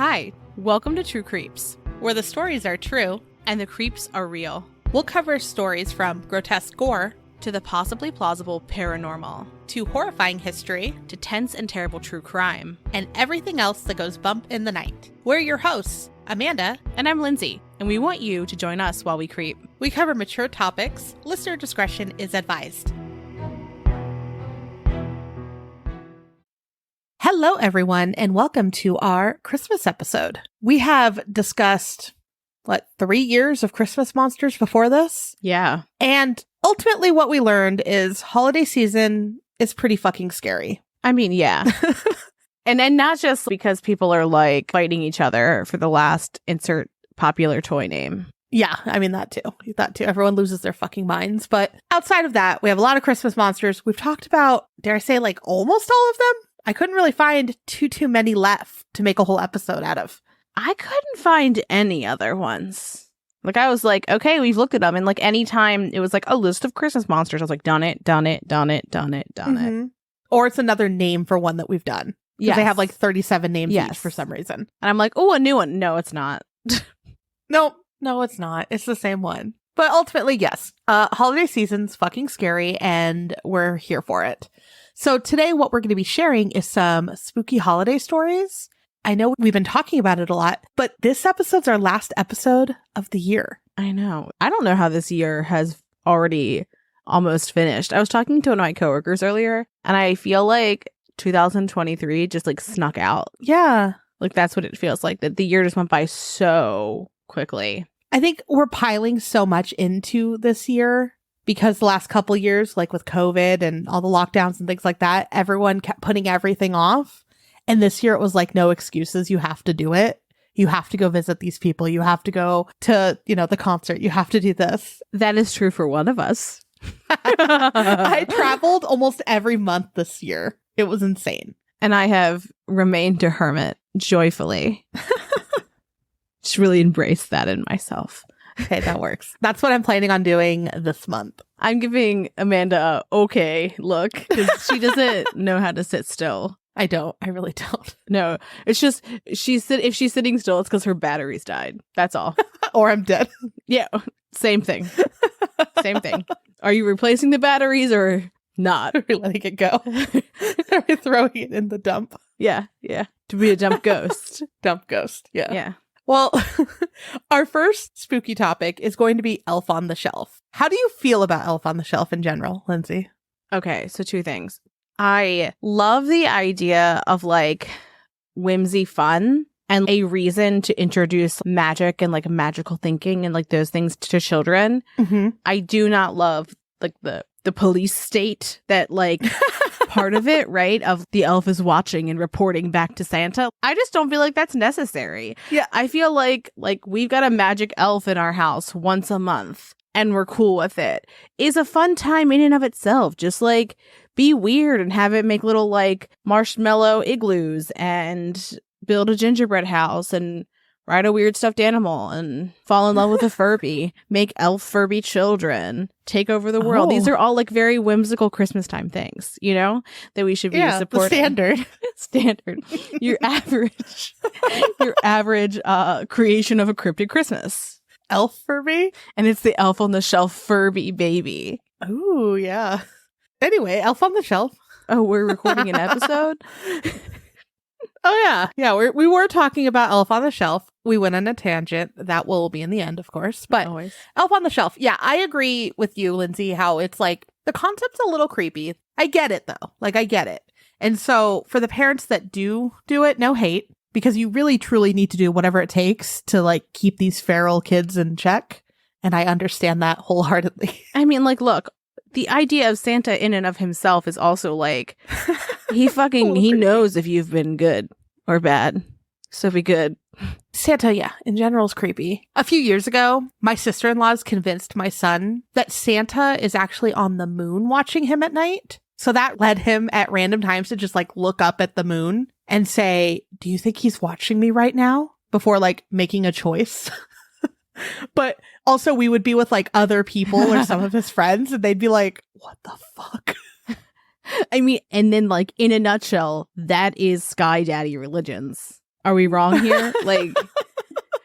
Hi, welcome to True Creeps, where the stories are true and the creeps are real. We'll cover stories from grotesque gore to the possibly plausible paranormal, to horrifying history, to tense and terrible true crime, and everything else that goes bump in the night. We're your hosts, Amanda, and I'm Lindsay, and we want you to join us while we creep. We cover mature topics. Listener discretion is advised. Hello, everyone, and welcome to our Christmas episode. We have discussed, 3 years of Christmas monsters before this? Yeah. And ultimately what we learned is holiday season is pretty fucking scary. I mean, yeah. and not just because people are fighting each other for the last insert popular toy name. Yeah, I mean, that too. Everyone loses their fucking minds. But outside of that, we have a lot of Christmas monsters. We've talked about, dare I say, almost all of them. I couldn't really find too many left to make a whole episode out of. I couldn't find any other ones. I was okay, we've looked at them. And anytime it was a list of Christmas monsters, I was done it. Or it's another name for one that we've done. Because they have 37 names each for some reason. And I'm oh, a new one. No, it's not. No, it's not. It's the same one. But ultimately, yes. Holiday season's fucking scary and we're here for it. So today what we're going to be sharing is some spooky holiday stories. I know we've been talking about it a lot, but this episode's our last episode of the year. I know. I don't know how this year has already almost finished. I was talking to one of my coworkers earlier, and I feel 2023 just snuck out. Yeah. That's what it feels like, that the year just went by so quickly. I think we're piling so much into this year because the last couple years, with COVID and all the lockdowns and things like that, everyone kept putting everything off. And this year it was no excuses. You have to do it. You have to go visit these people. You have to go to, the concert. You have to do this. That is true for one of us. I traveled almost every month this year. It was insane. And I have remained a hermit joyfully. Just really embraced that in myself. Okay, that works. That's what I'm planning on doing this month. I'm giving Amanda a okay look because she doesn't know how to sit still. I don't. I really don't. No, it's just if she's sitting still, it's because her batteries died. That's all. Or I'm dead. Yeah, same thing. Same thing. Are you replacing the batteries or not? Are we letting it go? Are we throwing it in the dump? Yeah. To be a dump ghost. Dump ghost. Yeah. Yeah. Well, our first spooky topic is going to be Elf on the Shelf. How do you feel about Elf on the Shelf in general, Lindsay? Okay, so two things. I love the idea of whimsy fun and a reason to introduce magic and magical thinking and those things to children. Mm-hmm. I do not love the police state that part of it, right? Of the elf is watching and reporting back to Santa. I just don't feel like that's necessary. Yeah. I feel like we've got a magic elf in our house once a month and we're cool with it. Is a fun time in and of itself. Just be weird and have it make little marshmallow igloos and build a gingerbread house and ride a weird stuffed animal and fall in love with a Furby, make elf Furby children, take over the world. These are all very whimsical Christmas time things, that we should be supporting. The standard. Your average creation of a cryptid Christmas. Elf Furby? And it's the Elf on the Shelf Furby baby. Ooh, yeah. Anyway, Elf on the Shelf. Oh, we're recording an episode? Oh, yeah. Yeah, we were talking about Elf on the Shelf. We went on a tangent. That will be in the end, of course. But always. Elf on the Shelf. Yeah, I agree with you, Lindsay, how it's the concept's a little creepy. I get it, though. I get it. And so for the parents that do it, no hate. Because you really, truly need to do whatever it takes to, keep these feral kids in check. And I understand that wholeheartedly. I mean, look. The idea of Santa in and of himself is also he knows if you've been good or bad. So be good. Santa, yeah, in general is creepy. A few years ago, my sister-in-law's convinced my son that Santa is actually on the moon watching him at night. So that led him at random times to just look up at the moon and say, do you think he's watching me right now? Before making a choice. But also we would be with other people or some of his friends and they'd be like, what the fuck? I mean, and then in a nutshell, that is Sky Daddy religions. Are we wrong here? Like,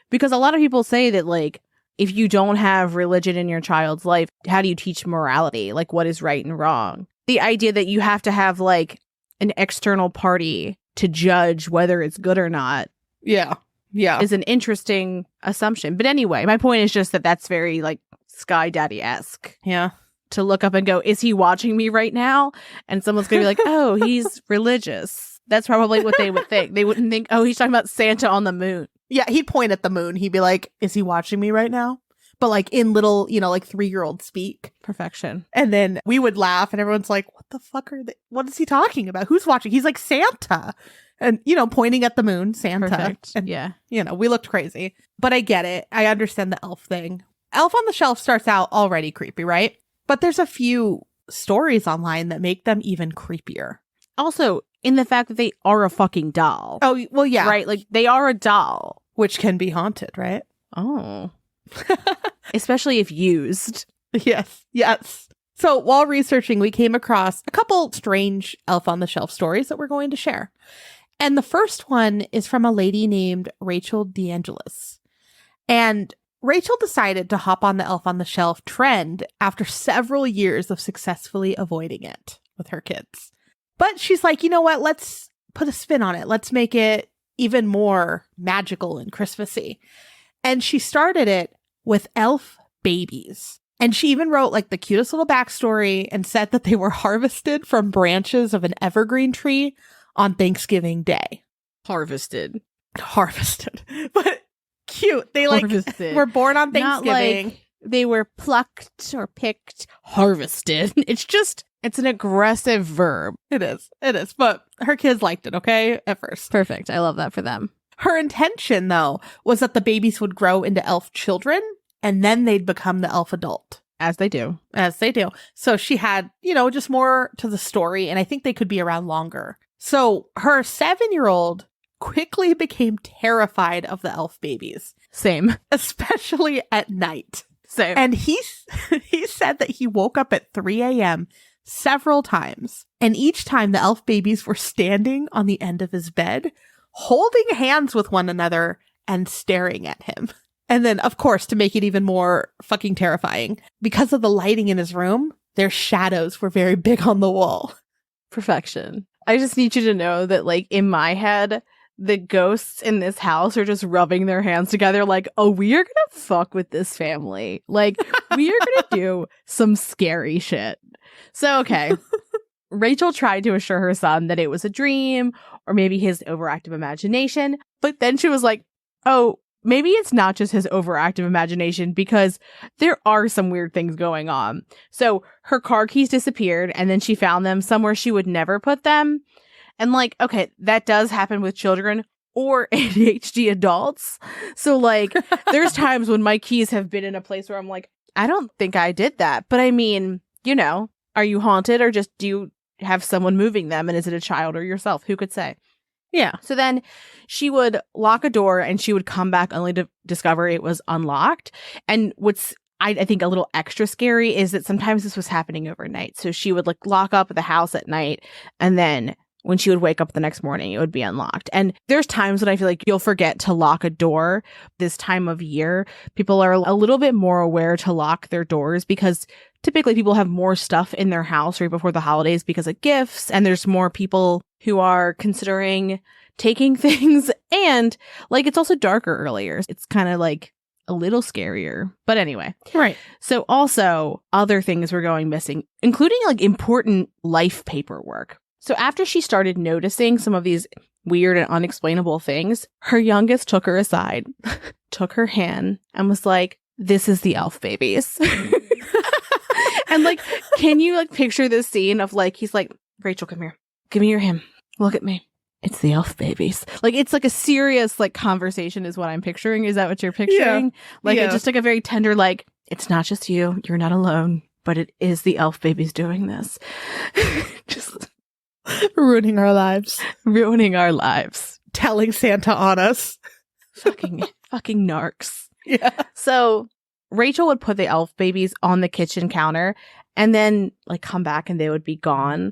because a lot of people say that, like, if you don't have religion in your child's life, how do you teach morality? Like, what is right and wrong? The idea that you have to have, like, an external party to judge whether it's good or not. Yeah. Is an interesting assumption. But anyway, my point is just that that's very, like, Sky Daddy-esque. Yeah. To look up and go, is he watching me right now? And someone's going to be like, oh, he's religious. That's probably what they would think. They wouldn't think, oh, he's talking about Santa on the moon. Yeah, he'd point at the moon. He'd be like, is he watching me right now? But like in little, like 3-year-old speak. Perfection. And then we would laugh and everyone's like, what the fuck are they? What is he talking about? Who's watching? He's like Santa. And, pointing at the moon, Santa. Perfect. And, yeah. We looked crazy. But I get it. I understand the elf thing. Elf on the Shelf starts out already creepy, right? But there's a few stories online that make them even creepier. Also, in the fact that they are a fucking doll. Oh, well, yeah. Right? Like, they are a doll. Which can be haunted, right? Oh. Especially if used. Yes. So while researching, we came across a couple strange Elf on the Shelf stories that we're going to share. And the first one is from a lady named Rachel DeAngelis. And Rachel decided to hop on the Elf on the Shelf trend after several years of successfully avoiding it with her kids. But she's like, you know what? Let's put a spin on it. Let's make it even more magical and Christmassy. And she started it with elf babies. And she even wrote like the cutest little backstory and said that they were harvested from branches of an evergreen tree on Thanksgiving Day. Harvested. But cute. They like were born on Thanksgiving. Not like they were plucked or picked. Harvested. It's an aggressive verb. It is. But her kids liked it, okay? At first. Perfect. I love that for them. Her intention, though, was that the babies would grow into elf children and then they'd become the elf adult. As they do. So she had, just more to the story, and I think they could be around longer. So her 7-year-old quickly became terrified of the elf babies. Same. Especially at night. Same. And he said that he woke up at 3 a.m. several times. And each time the elf babies were standing on the end of his bed, holding hands with one another and staring at him. And then, of course, to make it even more fucking terrifying, because of the lighting in his room, their shadows were very big on the wall. Perfection. I just need you to know that, like, in my head, the ghosts in this house are just rubbing their hands together like, oh, we are gonna fuck with this family. Like, we are gonna do some scary shit. So, okay. Rachel tried to assure her son that it was a dream or maybe his overactive imagination. But then she was like, oh, maybe it's not just his overactive imagination because there are some weird things going on. So her car keys disappeared and then she found them somewhere she would never put them. And like, okay, that does happen with children or ADHD adults. So like, there's times when my keys have been in a place where I'm like, I don't think I did that. But I mean, are you haunted or just do you have someone moving them? And is it a child or yourself? Who could say? Yeah. So then she would lock a door and she would come back only to discover it was unlocked. And what's I think a little extra scary is that sometimes this was happening overnight. So she would like lock up the house at night and then when she would wake up the next morning, it would be unlocked. And there's times when I feel like you'll forget to lock a door this time of year. People are a little bit more aware to lock their doors because typically people have more stuff in their house right before the holidays because of gifts. And there's more people who are considering taking things. And like, it's also darker earlier. It's kind of like a little scarier. But anyway. Right. So also other things were going missing, including like important life paperwork. So after she started noticing some of these weird and unexplainable things, her youngest took her aside, took her hand and was like, this is the elf babies. And like, can you like picture this scene of like, he's like, Rachel, come here. Give me your hand. Look at me. It's the elf babies. Like, it's like a serious like conversation is what I'm picturing. Is that what you're picturing? Yeah. Like, it's just like a very tender, like, it's not just you. You're not alone. But it is the elf babies doing this. Just ruining our lives. Ruining our lives. Telling Santa on us. Fucking narcs. Yeah. So Rachel would put the elf babies on the kitchen counter and then like come back and they would be gone.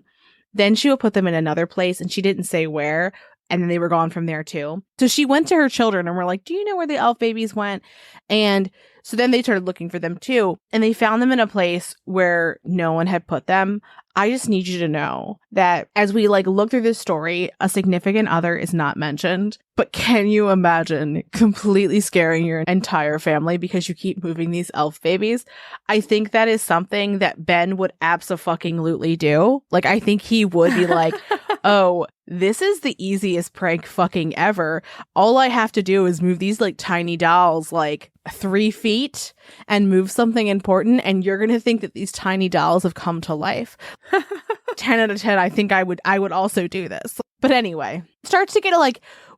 Then she would put them in another place and she didn't say where. And then they were gone from there too. So she went to her children and were like, do you know where the elf babies went? And so then they started looking for them too. And they found them in a place where no one had put them. I just need you to know that as we look through this story, a significant other is not mentioned. But can you imagine completely scaring your entire family because you keep moving these elf babies? I think that is something that Ben would abso-fucking-lutely do. I think he would be like, oh, this is the easiest prank fucking ever. All I have to do is move these tiny dolls 3 feet and move something important, and you're gonna think that these tiny dolls have come to life. 10 out of 10, I think I would also do this. But anyway, it starts to get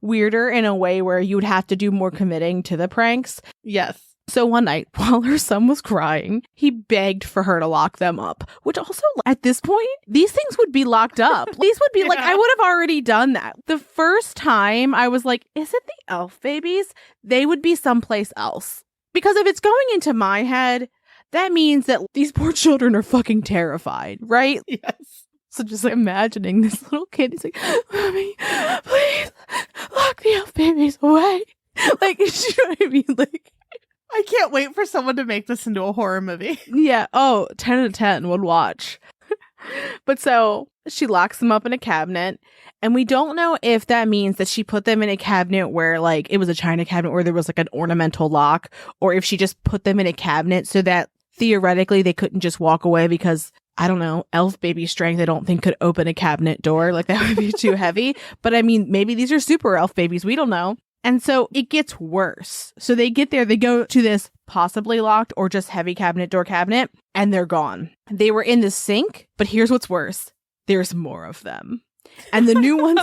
weirder in a way where you would have to do more committing to the pranks. Yes. So one night, while her son was crying, he begged for her to lock them up, which also, at this point, these things would be locked up. These would be Yeah. I would have already done that. The first time I was like, is it the elf babies? They would be someplace else. Because if it's going into my head, that means that these poor children are fucking terrified, right? Yes. So just imagining this little kid, he's like, Mommy, please lock the elf babies away. You know what I mean? I can't wait for someone to make this into a horror movie. Yeah. Oh, 10 out of 10 would watch. But so she locks them up in a cabinet. And we don't know if that means that she put them in a cabinet where it was a china cabinet where there was an ornamental lock, or if she just put them in a cabinet so that theoretically they couldn't just walk away because, I don't know, elf baby strength I don't think could open a cabinet door. That would be too heavy. But I mean, maybe these are super elf babies. We don't know. And so it gets worse. So they get there, they go to this possibly locked or just heavy cabinet, and they're gone. They were in the sink, but here's what's worse. There's more of them. And the new ones,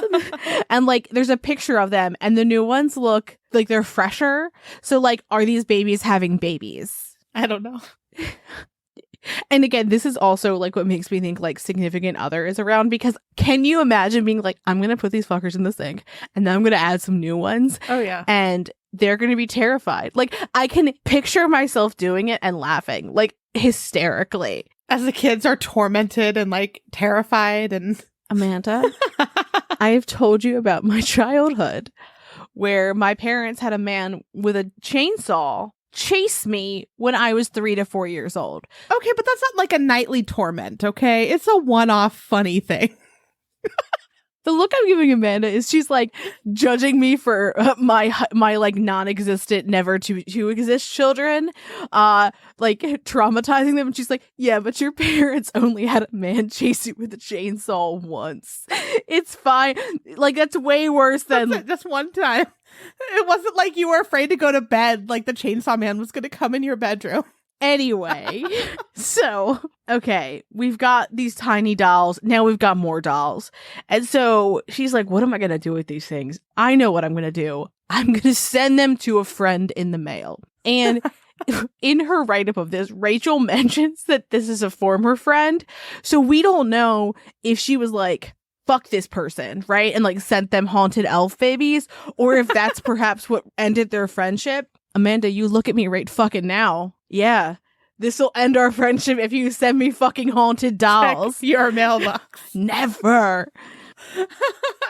and there's a picture of them, and the new ones look like they're fresher. So are these babies having babies? I don't know. And again, this is also what makes me think significant other is around, because can you imagine being I'm going to put these fuckers in the sink and then I'm going to add some new ones? Oh, yeah. And they're going to be terrified. I can picture myself doing it and laughing hysterically. As the kids are tormented and terrified and... Amanda, I have told you about my childhood where my parents had a man with a chainsaw chase me when I was 3 to 4 years old. Okay, but that's not a nightly torment, okay? It's a one-off funny thing. The look I'm giving Amanda is she's judging me for my non-existent, never to exist children, traumatizing them. And she's like, yeah, but your parents only had a man chase you with a chainsaw once. It's fine. That's way worse than just one time. It wasn't you were afraid to go to bed, the chainsaw man was going to come in your bedroom. Anyway, so, okay, we've got these tiny dolls. Now we've got more dolls. And so she's like, what am I going to do with these things? I know what I'm going to do. I'm going to send them to a friend in the mail. And in her write-up of this, Rachel mentions that this is a former friend. So we don't know if she was fuck this person, right? And sent them haunted elf babies, or if that's perhaps what ended their friendship. Amanda, you look at me right fucking now. Yeah, this will end our friendship if you send me fucking haunted dolls. Check your mailbox. Never.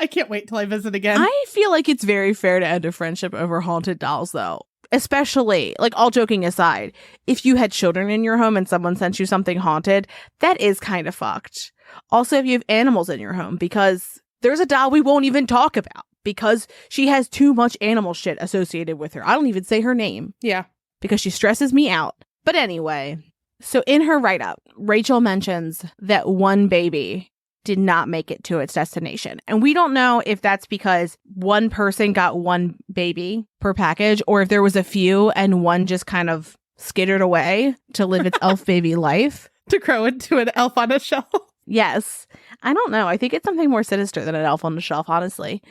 I can't wait till I visit again. I feel like it's very fair to end a friendship over haunted dolls, though. Especially, all joking aside, if you had children in your home and someone sent you something haunted, that is kind of fucked. Also, if you have animals in your home, because there's a doll we won't even talk about because she has too much animal shit associated with her. I don't even say her name. Yeah. Because she stresses me out. But anyway, so in her write-up, Rachel mentions that one baby did not make it to its destination. And we don't know if that's because one person got one baby per package, or if there was a few and one just kind of skittered away to live its elf baby life. To grow into an elf on a shelf. Yes. I don't know. I think it's something more sinister than an elf on the shelf, honestly.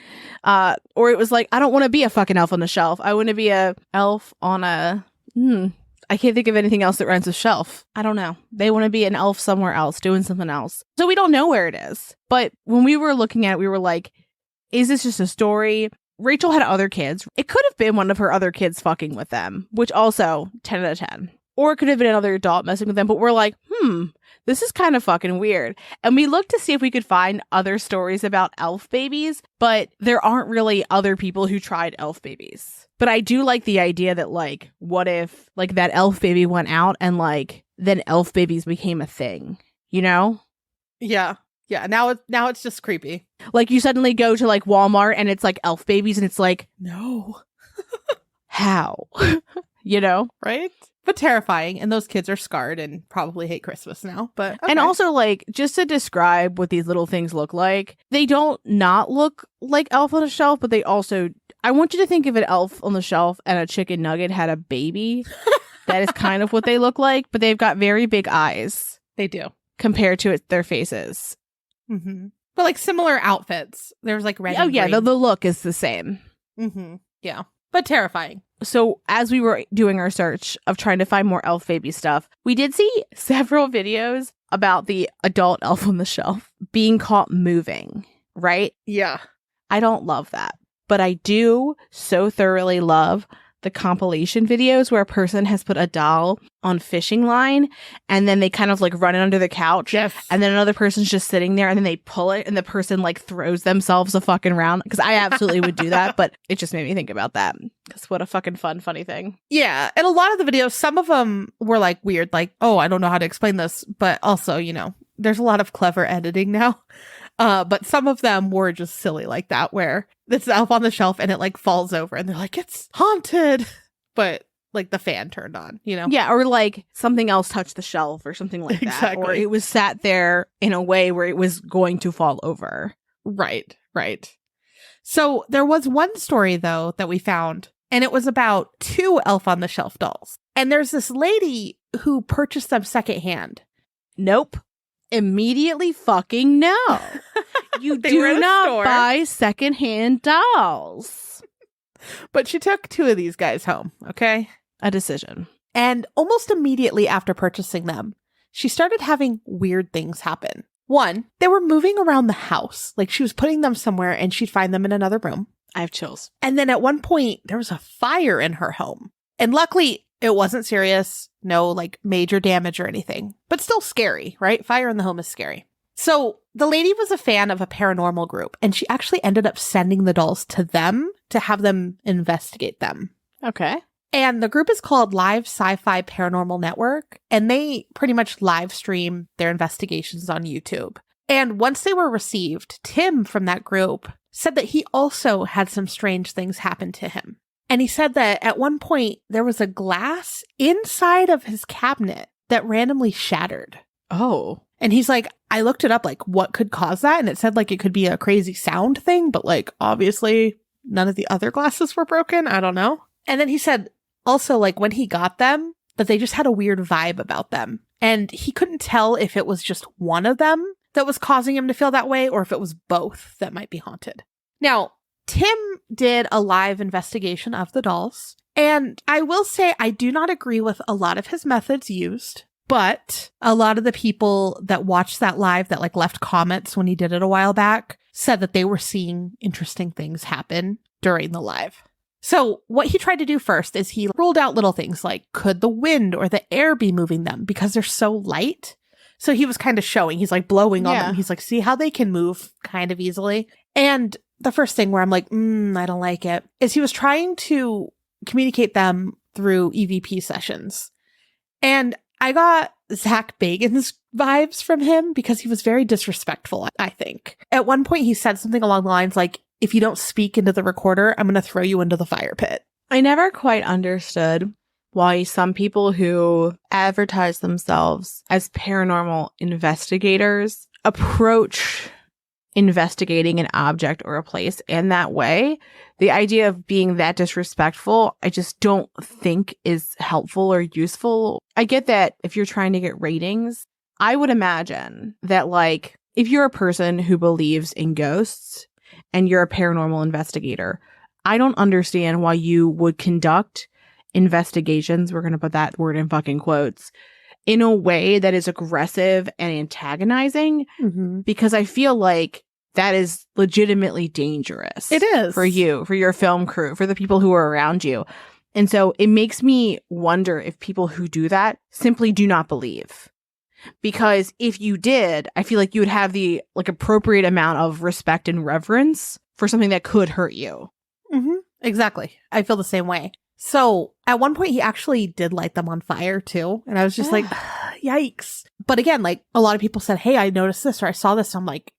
Or it was I don't want to be a fucking elf on the shelf. I want to be a elf on a... I can't think of anything else that rhymes with shelf. I don't know. They want to be an elf somewhere else, doing something else. So we don't know where it is. But when we were looking at it, we were like, is this just a story? Rachel had other kids. It could have been one of her other kids fucking with them, which also 10 out of 10. Or it could have been another adult messing with them. But we're like, this is kind of fucking weird. And we looked to see if we could find other stories about elf babies, but there aren't really other people who tried elf babies. But I do like the idea that, like, what if, like, that elf baby went out and, like, then elf babies became a thing, you know? Yeah. Yeah. Now it's just creepy. Like, you suddenly go to, like, Walmart and it's, like, elf babies and it's like, no. How? You know? Right? But terrifying. And those kids are scarred and probably hate Christmas now. But okay. And also, like, just to describe what these little things look like, they don't not look like Elf on a Shelf, but they also, I want you to think of an Elf on the Shelf and a chicken nugget had a baby. That is kind of what they look like, but they've got very big eyes. They do. Compared to their faces. Mm-hmm. But like similar outfits. There's like red. Oh, yeah. The look is the same. Mm-hmm. Yeah. But terrifying. So as we were doing our search of trying to find more elf baby stuff, we did see several videos about the adult Elf on the Shelf being caught moving, right? Yeah. I don't love that, but I do so thoroughly love the compilation videos where a person has put a doll on fishing line and then they kind of like run it under the couch. Yes. And then another person's just sitting there and then they pull it and the person like throws themselves a fucking round. Because I absolutely would do that, but it just made me think about that. Because what a fucking funny thing. Yeah. And a lot of the videos, some of them were like weird, like, oh, I don't know how to explain this. But also, you know, there's a lot of clever editing now. But some of them were just silly like that, where it's Elf on the Shelf and it like falls over and they're like, it's haunted. But like the fan turned on, you know? Yeah, or like something else touched the shelf or something like that. Exactly. Or it was sat there in a way where it was going to fall over. Right, right. So there was one story, though, that we found, and it was about 2 Elf on the Shelf dolls. And there's this lady who purchased them secondhand. Nope. Immediately fucking no. You do not buy secondhand dolls. But she took 2 of these guys home, okay? A decision. And almost immediately after purchasing them, she started having weird things happen. One, they were moving around the house. Like she was putting them somewhere and she'd find them in another room. I have chills. And then at one point, there was a fire in her home. And luckily, it wasn't serious. No, like major damage or anything. But still scary, right? Fire in the home is scary. So the lady was a fan of a paranormal group, and she actually ended up sending the dolls to them to have them investigate them. Okay. And the group is called Live Sci-Fi Paranormal Network, and they pretty much live stream their investigations on YouTube. And once they were received, Tim from that group said that he also had some strange things happen to him. And he said that at one point, there was a glass inside of his cabinet that randomly shattered. Oh. And he's like, I looked it up, like, what could cause that? And it said, like, it could be a crazy sound thing, but, like, obviously none of the other glasses were broken. I don't know. And then he said also, like, when he got them, that they just had a weird vibe about them. And he couldn't tell if it was just one of them that was causing him to feel that way or if it was both that might be haunted. Now, Tim did a live investigation of the dolls. And I will say I do not agree with a lot of his methods used. But a lot of the people that watched that live that like left comments when he did it a while back said that they were seeing interesting things happen during the live. So what he tried to do first is he ruled out little things like, could the wind or the air be moving them because they're so light? So he was kind of showing, he's like blowing on them. He's like, see how they can move kind of easily. And the first thing where I'm like, I don't like it, is he was trying to communicate them through EVP sessions. And I got Zach Bagans vibes from him because he was very disrespectful, I think. At one point, he said something along the lines like, if you don't speak into the recorder, I'm going to throw you into the fire pit. I never quite understood why some people who advertise themselves as paranormal investigators approach investigating an object or a place in that way. The idea of being that disrespectful, I just don't think is helpful or useful. I get that if you're trying to get ratings, I would imagine that like if you're a person who believes in ghosts and you're a paranormal investigator, I don't understand why you would conduct investigations, we're going to put that word in fucking quotes, in a way that is aggressive and antagonizing, because I feel like that is legitimately dangerous. It is. For you, for your film crew, for the people who are around you. And so it makes me wonder if people who do that simply do not believe. Because if you did, I feel like you would have the like appropriate amount of respect and reverence for something that could hurt you. Mm-hmm. Exactly. I feel the same way. So at one point, he actually did light them on fire too. And I was just like, yikes. But again, like a lot of people said, hey, I noticed this or I saw this. I'm like,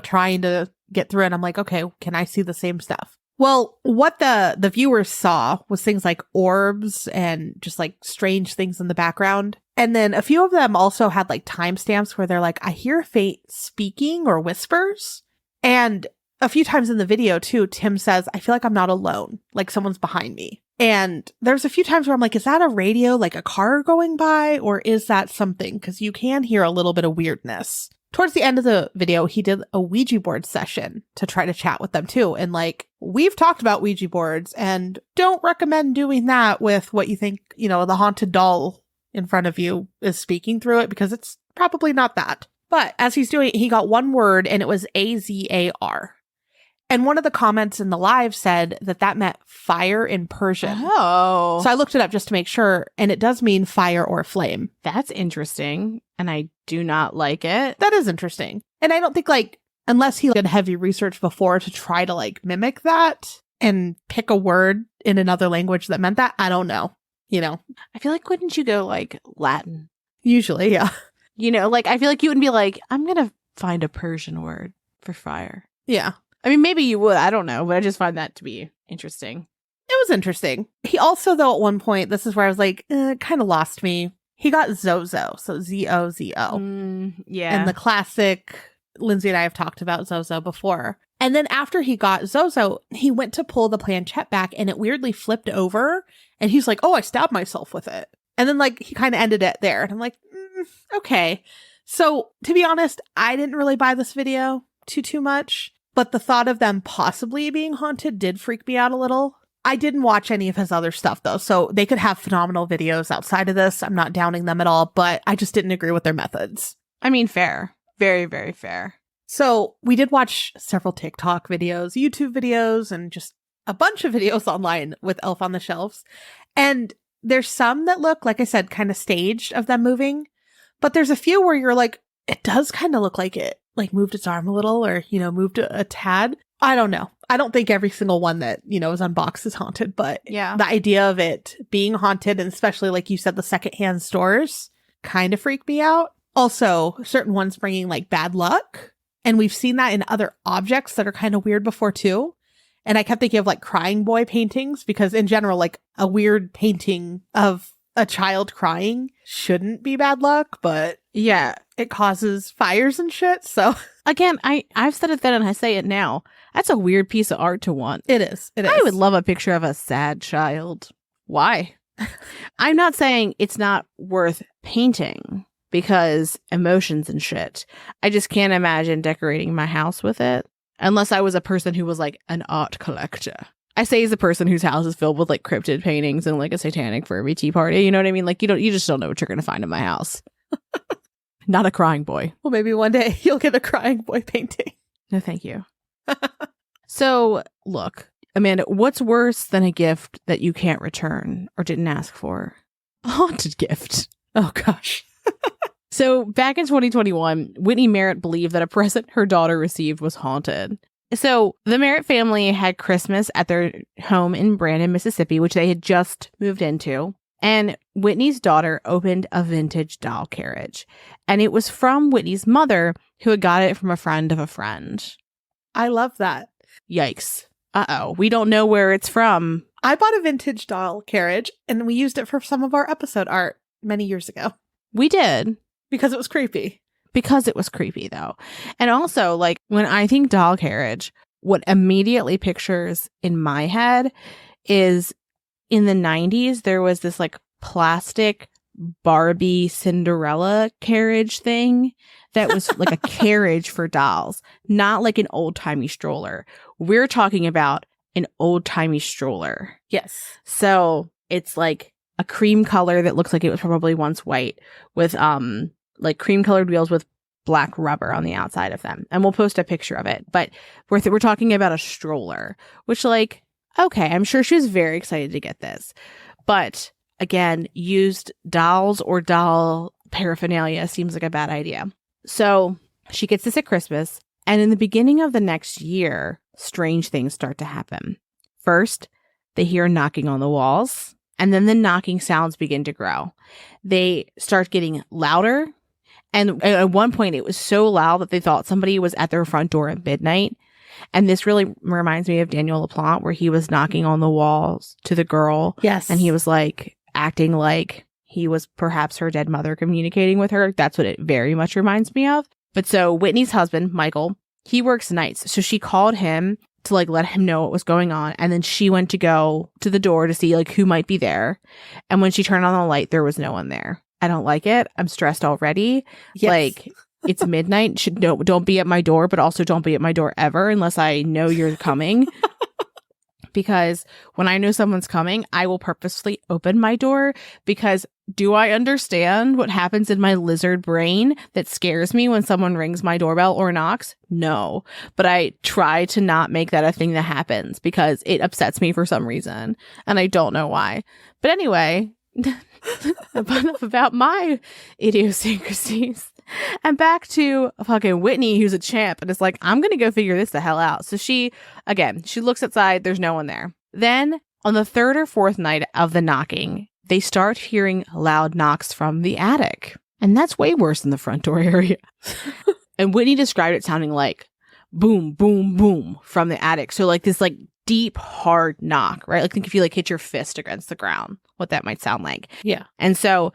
trying to get through it. I'm like, okay, can I see the same stuff? Well, what the viewers saw was things like orbs and just like strange things in the background. And then a few of them also had like timestamps where they're like, I hear faint speaking or whispers. And a few times in the video too, Tim says, I feel like I'm not alone, like someone's behind me. And there's a few times where I'm like, is that a radio, like a car going by, or is that something? Because you can hear a little bit of weirdness. Towards the end of the video, he did a Ouija board session to try to chat with them too. And like, we've talked about Ouija boards and don't recommend doing that with what you think, the haunted doll in front of you is speaking through it, because it's probably not that. But as he's doing it, he got one word and it was Azar. And one of the comments in the live said that meant fire in Persian. Oh. So I looked it up just to make sure, and it does mean fire or flame. That's interesting, and I do not like it. That is interesting. And I don't think, like, unless he did heavy research before to try to, like, mimic that and pick a word in another language that meant that, I don't know. I feel like, wouldn't you go, like, Latin? Usually, yeah. Like, I feel like you wouldn't be like, I'm going to find a Persian word for fire. Yeah. I mean, maybe you would. I don't know. But I just find that to be interesting. It was interesting. He also, though, at one point, this is where I was like, it kind of lost me. He got Zozo. So Zozo. Yeah. And the classic, Lindsay and I have talked about Zozo before. And then after he got Zozo, he went to pull the planchette back and it weirdly flipped over. And he's like, oh, I stabbed myself with it. And then like he kind of ended it there. And I'm like, okay. So to be honest, I didn't really buy this video too much. But the thought of them possibly being haunted did freak me out a little. I didn't watch any of his other stuff, though, so they could have phenomenal videos outside of this. I'm not downing them at all, but I just didn't agree with their methods. I mean, fair. Very, very fair. So we did watch several TikTok videos, YouTube videos, and just a bunch of videos online with Elf on the Shelves. And there's some that look, like I said, kind of staged of them moving. But there's a few where you're like, it does kind of look like it. Like moved its arm a little or, moved a tad. I don't know. I don't think every single one that, is unboxed is haunted, but yeah, the idea of it being haunted, and especially like you said, the secondhand stores kind of freak me out. Also, certain ones bringing like bad luck. And we've seen that in other objects that are kind of weird before too. And I kept thinking of like crying boy paintings because in general, like a weird painting of a child crying shouldn't be bad luck, but yeah, it causes fires and shit. So again, I've said it then and I say it now. That's a weird piece of art to want. It is. I would love a picture of a sad child. Why? I'm not saying it's not worth painting because emotions and shit. I just can't imagine decorating my house with it unless I was a person who was like an art collector. I say as a person whose house is filled with like cryptid paintings and like a satanic Furby tea party. You know what I mean? Like you just don't know what you're going to find in my house. Not a crying boy. Well, maybe one day you'll get a crying boy painting. No, thank you. So look, Amanda, what's worse than a gift that you can't return or didn't ask for? A haunted gift. Oh gosh. So back in 2021, Whitney Merritt believed that a present her daughter received was haunted. So the Merritt family had Christmas at their home in Brandon, Mississippi, which they had just moved into. And Whitney's daughter opened a vintage doll carriage. And it was from Whitney's mother, who had got it from a friend of a friend. I love that. Yikes. Uh-oh. We don't know where it's from. I bought a vintage doll carriage, and we used it for some of our episode art many years ago. We did. Because it was creepy. Because it was creepy, though. And also, like, when I think doll carriage, what immediately pictures in my head is in the 90s, there was this, like, plastic Barbie Cinderella carriage thing that was like a carriage for dolls, not like an old-timey stroller. We're talking about an old-timey stroller. Yes. So it's like a cream color that looks like it was probably once white with like cream colored wheels with black rubber on the outside of them. And we'll post a picture of it. But we're talking about a stroller, which like Okay, I'm sure she was very excited to get this. But again, used dolls or doll paraphernalia seems like a bad idea. So she gets this at Christmas. And in the beginning of the next year, strange things start to happen. First, they hear knocking on the walls. And then the knocking sounds begin to grow. They start getting louder. And at one point, it was so loud that they thought somebody was at their front door at midnight. And this really reminds me of Daniel LaPlante, where he was knocking on the walls to the girl. Yes. And he was like acting like he was perhaps her dead mother communicating with her. That's what it very much reminds me of. But so Whitney's husband, Michael, he works nights. So she called him to like let him know what was going on. And then she went to go to the door to see like who might be there. And when she turned on the light, there was no one there. I don't like it. I'm stressed already. Yes. Like, it's midnight. Don't be at my door, but also don't be at my door ever unless I know you're coming. Because when I know someone's coming, I will purposely open my door, because do I understand what happens in my lizard brain that scares me when someone rings my doorbell or knocks? No. But I try to not make that a thing that happens because it upsets me for some reason. And I don't know why. But anyway, enough about my idiosyncrasies. And back to fucking Whitney, who's a champ, and is like, I'm going to go figure this the hell out. So she looks outside. There's no one there. Then on the third or fourth night of the knocking, they start hearing loud knocks from the attic. And that's way worse than the front door area. And Whitney described it sounding like boom, boom, boom from the attic. So like this like deep, hard knock, right? Like think if you like hit your fist against the ground, what that might sound like. Yeah. And so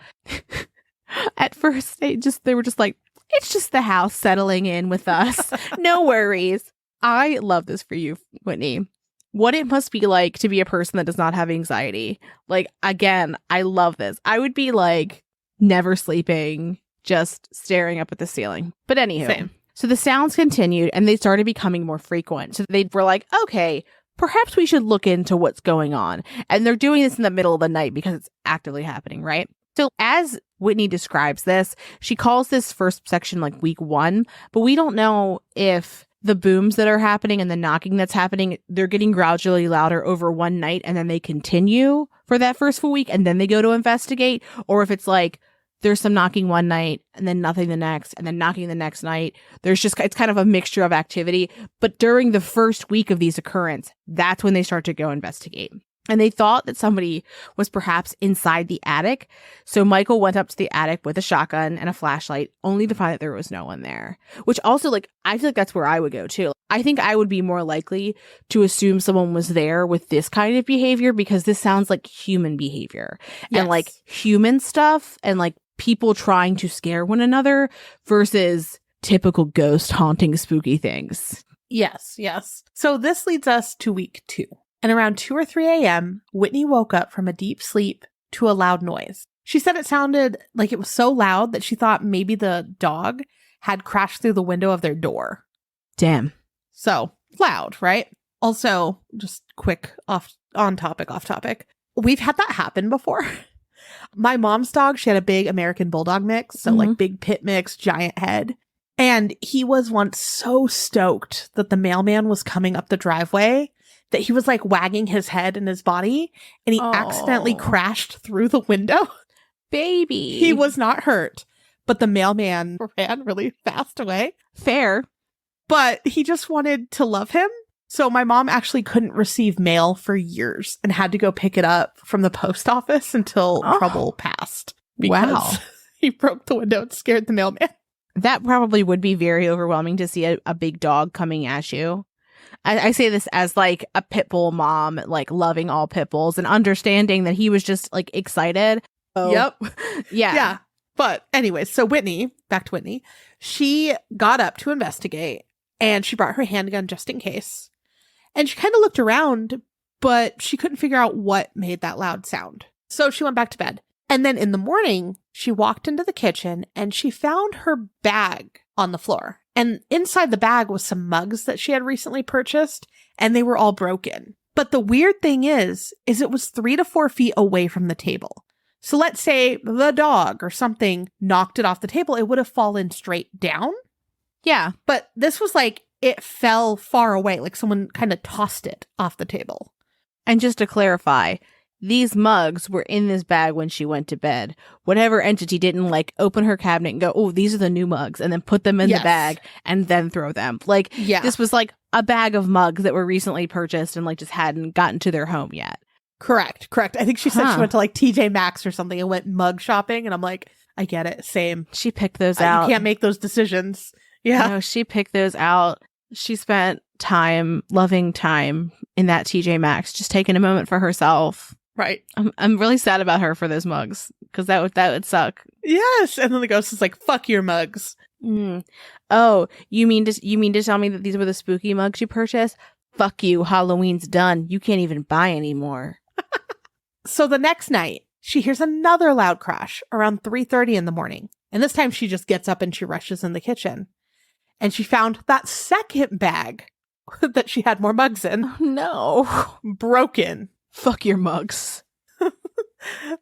at first they were just like, it's just the house settling in with us. No worries. I love this for you, Whitney. What it must be like to be a person that does not have anxiety. Like, again, I love this. I would be like never sleeping, just staring up at the ceiling. But anywho, Same. So the sounds continued and they started becoming more frequent. So they were like, okay, perhaps we should look into what's going on. And they're doing this in the middle of the night because it's actively happening, right? So as Whitney describes this, she calls this first section like week 1, but we don't know if the booms that are happening and the knocking that's happening, they're getting gradually louder over one night and then they continue for that first full week and then they go to investigate, or if it's like there's some knocking one night and then nothing the next and then knocking the next night. It's kind of a mixture of activity. But during the first week of these occurrences, that's when they start to go investigate. And they thought that somebody was perhaps inside the attic. So Michael went up to the attic with a shotgun and a flashlight, only to find that there was no one there. Which also, like, I feel like that's where I would go too. I think I would be more likely to assume someone was there with this kind of behavior because this sounds like human behavior. Yes. And like human stuff and like people trying to scare one another versus typical ghost haunting spooky things. Yes, yes. So this leads us to week 2. And around 2 or 3 a.m., Whitney woke up from a deep sleep to a loud noise. She said it sounded like it was so loud that she thought maybe the dog had crashed through the window of their door. Damn. So loud, right? Also, just quick off topic. We've had that happen before. My mom's dog, she had a big American Bulldog mix. So like big pit mix, giant head. And he was once so stoked that the mailman was coming up the driveway that he was like wagging his head and his body, and he accidentally crashed through the window. Baby. He was not hurt, but the mailman ran really fast away. Fair. But he just wanted to love him. So my mom actually couldn't receive mail for years and had to go pick it up from the post office until trouble passed. Because he broke the window and scared the mailman. That probably would be very overwhelming to see a big dog coming at you. I say this as like a pit bull mom, like loving all pit bulls and understanding that he was just like excited. Oh. Yep. Yeah. But anyways, so back to Whitney, she got up to investigate and she brought her handgun just in case. And she kind of looked around, but she couldn't figure out what made that loud sound. So she went back to bed. And then in the morning, she walked into the kitchen and she found her bag on the floor. And inside the bag was some mugs that she had recently purchased, and they were all broken. But the weird thing is it was 3 to 4 feet away from the table. So let's say the dog or something knocked it off the table, it would have fallen straight down. Yeah. But this was like, it fell far away, like someone kind of tossed it off the table. And just to clarify, these mugs were in this bag when she went to bed. Whatever entity didn't like open her cabinet and go, oh, these are the new mugs, and then put them in the bag and then throw them. Like, this was like a bag of mugs that were recently purchased and like just hadn't gotten to their home yet. Correct. I think she said she went to like TJ Maxx or something and went mug shopping. And I'm like, I get it. Same. She picked those out. You can't make those decisions. Yeah. No, she picked those out. She spent loving time in that TJ Maxx, just taking a moment for herself. Right. I'm really sad about her for those mugs, because that would suck. Yes. And then the ghost is like, fuck your mugs. Oh, you mean to tell me that these were the spooky mugs you purchased? Fuck you. Halloween's done. You can't even buy anymore. So the next night, she hears another loud crash around 3:30 in the morning. And this time she just gets up and she rushes in the kitchen. And she found that second bag that she had more mugs in. Oh, no. Broken. Fuck your mugs.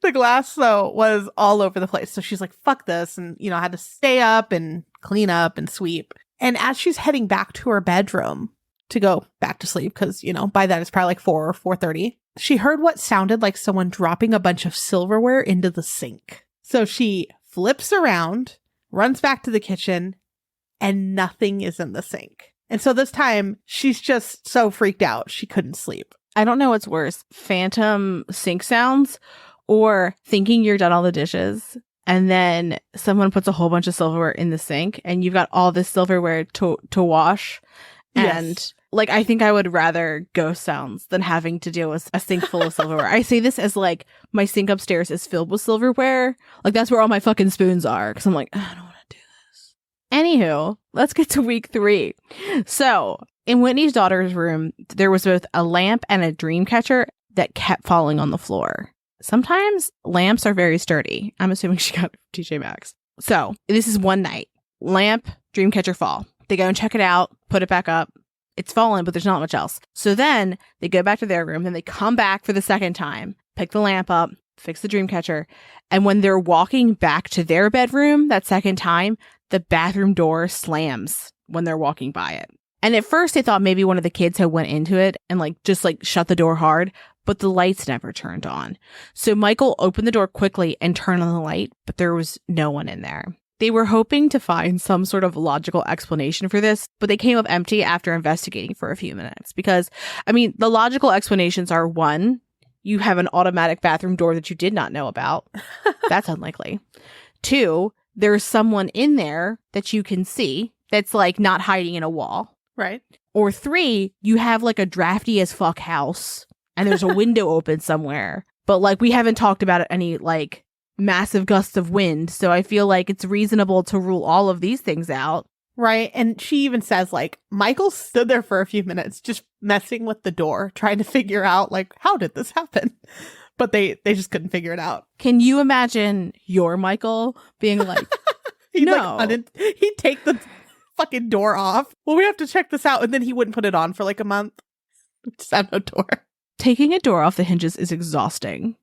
The glass, though, was all over the place. So she's like, fuck this. And, had to stay up and clean up and sweep. And as she's heading back to her bedroom to go back to sleep, because, by then it's probably like 4 or 4:30, she heard what sounded like someone dropping a bunch of silverware into the sink. So she flips around, runs back to the kitchen, and nothing is in the sink. And so this time, she's just so freaked out, she couldn't sleep. I don't know what's worse, phantom sink sounds or thinking you're done all the dishes and then someone puts a whole bunch of silverware in the sink and you've got all this silverware to wash. And like, I think I would rather ghost sounds than having to deal with a sink full of silverware. I say this as like my sink upstairs is filled with silverware. Like, that's where all my fucking spoons are. Because I'm like, I don't want to do this. Anywho, let's get to week 3. So in Whitney's daughter's room, there was both a lamp and a dream catcher that kept falling on the floor. Sometimes lamps are very sturdy. I'm assuming she got it from TJ Maxx. So this is one night. Lamp, dream catcher fall. They go and check it out, put it back up. It's fallen, but there's not much else. So then they go back to their room. Then they come back for the second time, pick the lamp up, fix the dream catcher. And when they're walking back to their bedroom that second time, the bathroom door slams when they're walking by it. And at first they thought maybe one of the kids had went into it and just shut the door hard, but the lights never turned on. So Michael opened the door quickly and turned on the light, but there was no one in there. They were hoping to find some sort of logical explanation for this, but they came up empty after investigating for a few minutes. Because, the logical explanations are: 1, you have an automatic bathroom door that you did not know about. That's unlikely. 2, there's someone in there that you can see that's not hiding in a wall. Right. Or 3, you have a drafty as fuck house and there's a window open somewhere. But we haven't talked about any massive gusts of wind. So I feel like it's reasonable to rule all of these things out. Right. And she even says Michael stood there for a few minutes just messing with the door, trying to figure out how did this happen? But they just couldn't figure it out. Can you imagine your Michael being he'd take the fucking door off. Well, we have to check this out. And then he wouldn't put it on for a month. Just have no door. Taking a door off the hinges is exhausting.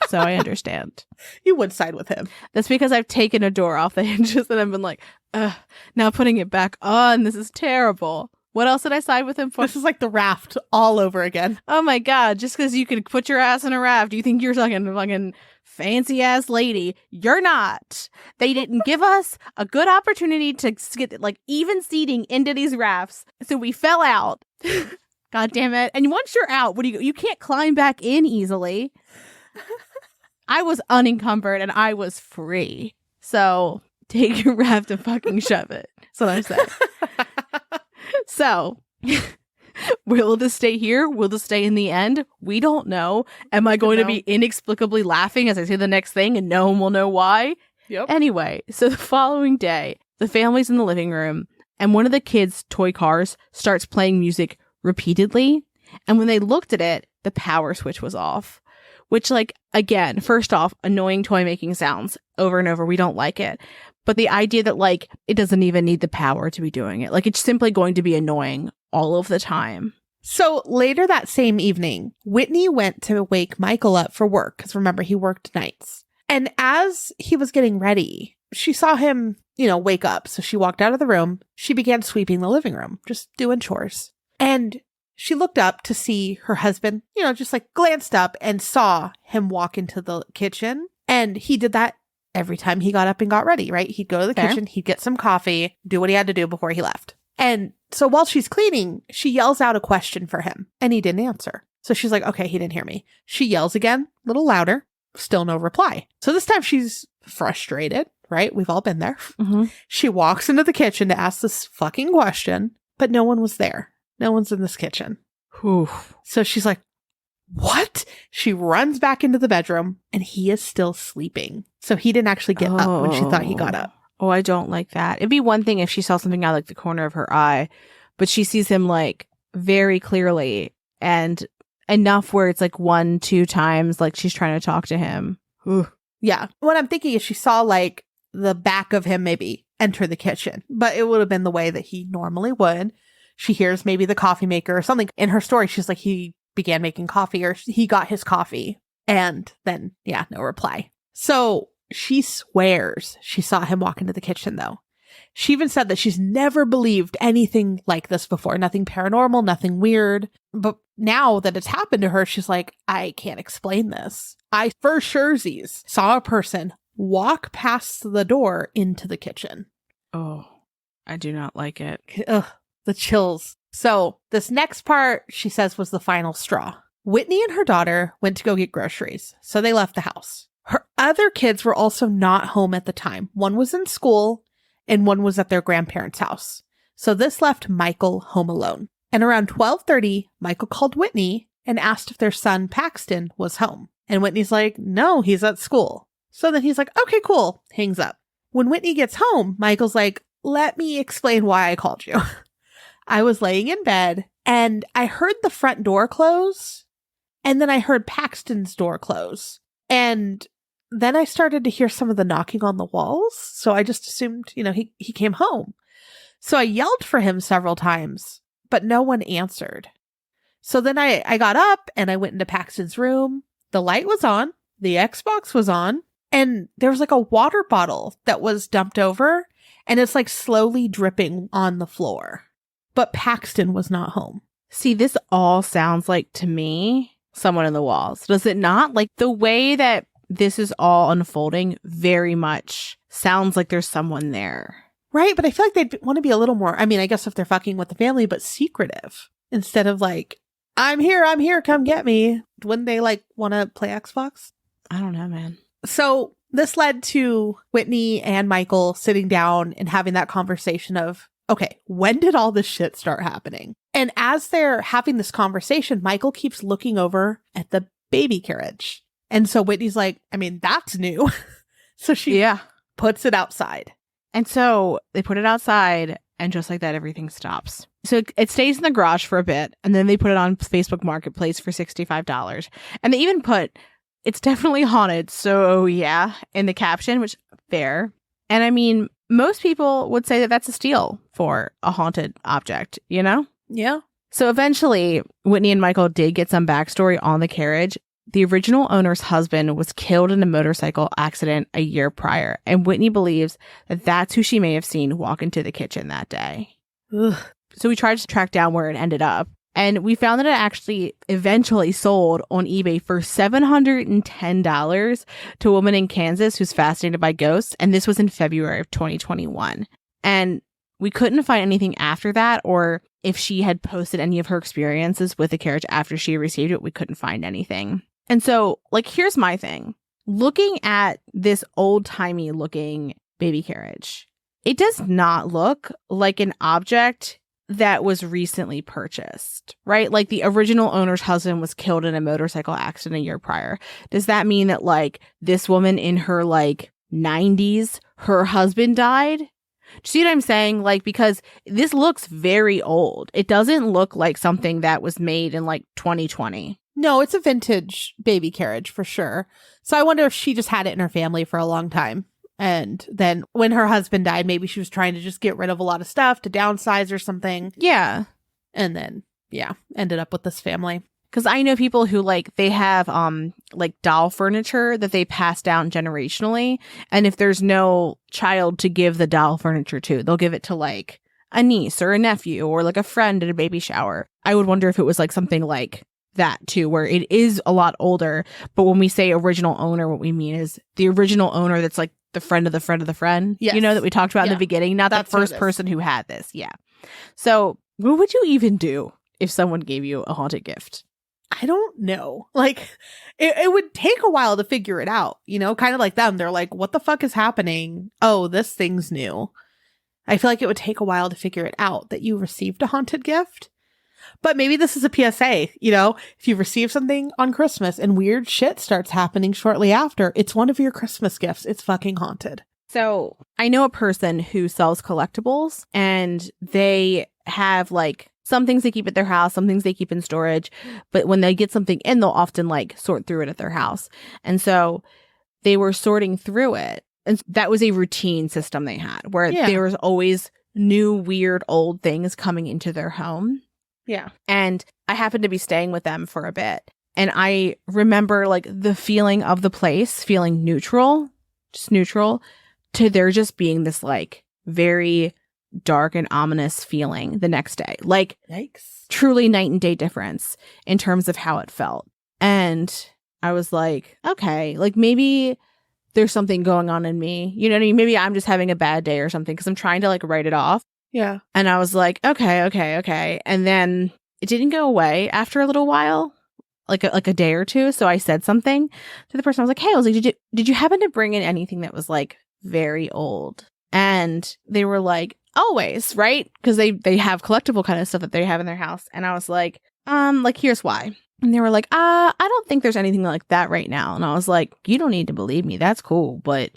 So I understand. You would side with him. That's because I've taken a door off the hinges and I've been now putting it back on. This is terrible. What else did I side with him for? This is the raft all over again. Oh my God. Just because you could put your ass in a raft, you think you're fucking fancy ass lady. You're not. They didn't give us a good opportunity to get even seating into these rafts. So we fell out. God damn it. And once you're out, you can't climb back in easily. I was unencumbered and I was free. So take your raft and fucking shove it. That's what I'm saying. So, will this stay here? Will this stay in the end? We don't know. Am I going to be inexplicably laughing as I say the next thing and no one will know why? Yep. Anyway, so the following day, the family's in the living room and one of the kids' toy cars starts playing music repeatedly. And when they looked at it, the power switch was off. Which, again, first off, annoying toy making sounds over and over. We don't like it. But the idea that, it doesn't even need the power to be doing it. It's simply going to be annoying all of the time. So later that same evening, Whitney went to wake Michael up for work. Because remember, he worked nights. And as he was getting ready, she saw him, wake up. So she walked out of the room. She began sweeping the living room, just doing chores. And she looked up to see her husband, just like glanced up and saw him walk into the kitchen. And he did that every time he got up and got ready, right? He'd go to the kitchen, he'd get some coffee, do what he had to do before he left. And so while she's cleaning, she yells out a question for him and he didn't answer. So she's like, okay, he didn't hear me. She yells again, a little louder, still no reply. So this time she's frustrated, right? We've all been there. Mm-hmm. She walks into the kitchen to ask this fucking question, but no one was there. No one's in this kitchen. Whew. So she's like, what? She runs back into the bedroom and he is still sleeping. So he didn't actually get up when she thought he got up. Oh, I don't like that. It'd be one thing if she saw something out like the corner of her eye, but she sees him like very clearly and enough where it's like 1-2 times like she's trying to talk to him. Ooh. Yeah. What I'm thinking is she saw like the back of him maybe enter the kitchen, but it would have been the way that he normally would. She hears maybe the coffee maker or something. In her story, she's like, he began making coffee or he got his coffee. And then, yeah, no reply. So she swears she saw him walk into the kitchen, though. She even said that she's never believed anything like this before. Nothing paranormal, nothing weird. But now that it's happened to her, she's like, I can't explain this. I for surezies saw a person walk past the door into the kitchen. Oh, I do not like it. Ugh, the chills. So this next part, she says, was the final straw. Whitney and her daughter went to go get groceries, so they left the house. Her other kids were also not home at the time. One was in school and one was at their grandparents' house. So this left Michael home alone. And around 12:30, Michael called Whitney and asked if their son Paxton was home. And Whitney's like, no, he's at school. So then he's like, okay, cool. Hangs up. When Whitney gets home, Michael's like, let me explain why I called you. I was laying in bed and I heard the front door close and then I heard Paxton's door close. And then I started to hear some of the knocking on the walls. So I just assumed, he came home. So I yelled for him several times, but no one answered. So then I got up and I went into Paxton's room. The light was on. The Xbox was on. And there was like a water bottle that was dumped over and it's like slowly dripping on the floor. But Paxton was not home. See, this all sounds like, to me, someone in the walls. Does it not? Like, the way that this is all unfolding very much sounds like there's someone there. Right? But I feel like they'd want to be a little more, I guess if they're fucking with the family, but secretive. Instead of like, I'm here, come get me. Wouldn't they like want to play Xbox? I don't know, man. So this led to Whitney and Michael sitting down and having that conversation of, okay, when did all this shit start happening? And as they're having this conversation, Michael keeps looking over at the baby carriage. And so Whitney's like, that's new. So she puts it outside. And so they put it outside and just like that, everything stops. So it stays in the garage for a bit. And then they put it on Facebook Marketplace for $65. And they even put, it's definitely haunted. So yeah, in the caption, which fair. And most people would say that that's a steal for a haunted object, Yeah. So eventually, Whitney and Michael did get some backstory on the carriage. The original owner's husband was killed in a motorcycle accident a year prior, and Whitney believes that that's who she may have seen walk into the kitchen that day. Ugh. So we tried to track down where it ended up, and we found that it actually eventually sold on eBay for $710 to a woman in Kansas who's fascinated by ghosts, and this was in February of 2021. And we couldn't find anything after that, or if she had posted any of her experiences with the carriage after she received it, we couldn't find anything. And so, here's my thing. Looking at this old-timey looking baby carriage, it does not look like an object that was recently purchased, right? Like the original owner's husband was killed in a motorcycle accident a year prior. Does that mean that this woman in her 90s, her husband died? Do you see what I'm saying? Because this looks very old. It doesn't look like something that was made in 2020. No, it's a vintage baby carriage for sure. So I wonder if she just had it in her family for a long time. And then when her husband died, maybe she was trying to just get rid of a lot of stuff to downsize or something. Yeah. And then, ended up with this family. Because I know people who they have doll furniture that they pass down generationally. And if there's no child to give the doll furniture to, they'll give it to a niece or a nephew or like a friend at a baby shower. I would wonder if it was like something like that too, where it is a lot older. But when we say original owner, what we mean is the original owner that's like the friend of the friend of the friend, yes. that we talked about in the beginning, not That's the first person who had this. Yeah. So what would you even do if someone gave you a haunted gift? I don't know. Like, it would take a while to figure it out, kind of like them. They're like, what the fuck is happening? Oh, this thing's new. I feel like it would take a while to figure it out that you received a haunted gift. But maybe this is a PSA, if you receive something on Christmas and weird shit starts happening shortly after, it's one of your Christmas gifts. It's fucking haunted. So I know a person who sells collectibles, and they have like some things they keep at their house, some things they keep in storage. But when they get something in, they'll often like sort through it at their house. And so they were sorting through it. And that was a routine system they had where there was always new, weird, old things coming into their home. Yeah. And I happened to be staying with them for a bit. And I remember like the feeling of the place feeling neutral, just neutral, to there just being this like very dark and ominous feeling the next day. Like, yikes. Truly night and day difference in terms of how it felt. And I was like, okay, like maybe there's something going on in me. You know what I mean? Maybe I'm just having a bad day or something because I'm trying to like write it off. Yeah. And I was like, okay. And then it didn't go away after a little while, like a day or two. So I said something to the person. I was like, hey, did you happen to bring in anything that was like very old? And they were like, always, right? Because they have collectible kind of stuff that they have in their house. And I was like, here's why. And they were like, I don't think there's anything like that right now. And I was like, you don't need to believe me. That's cool. But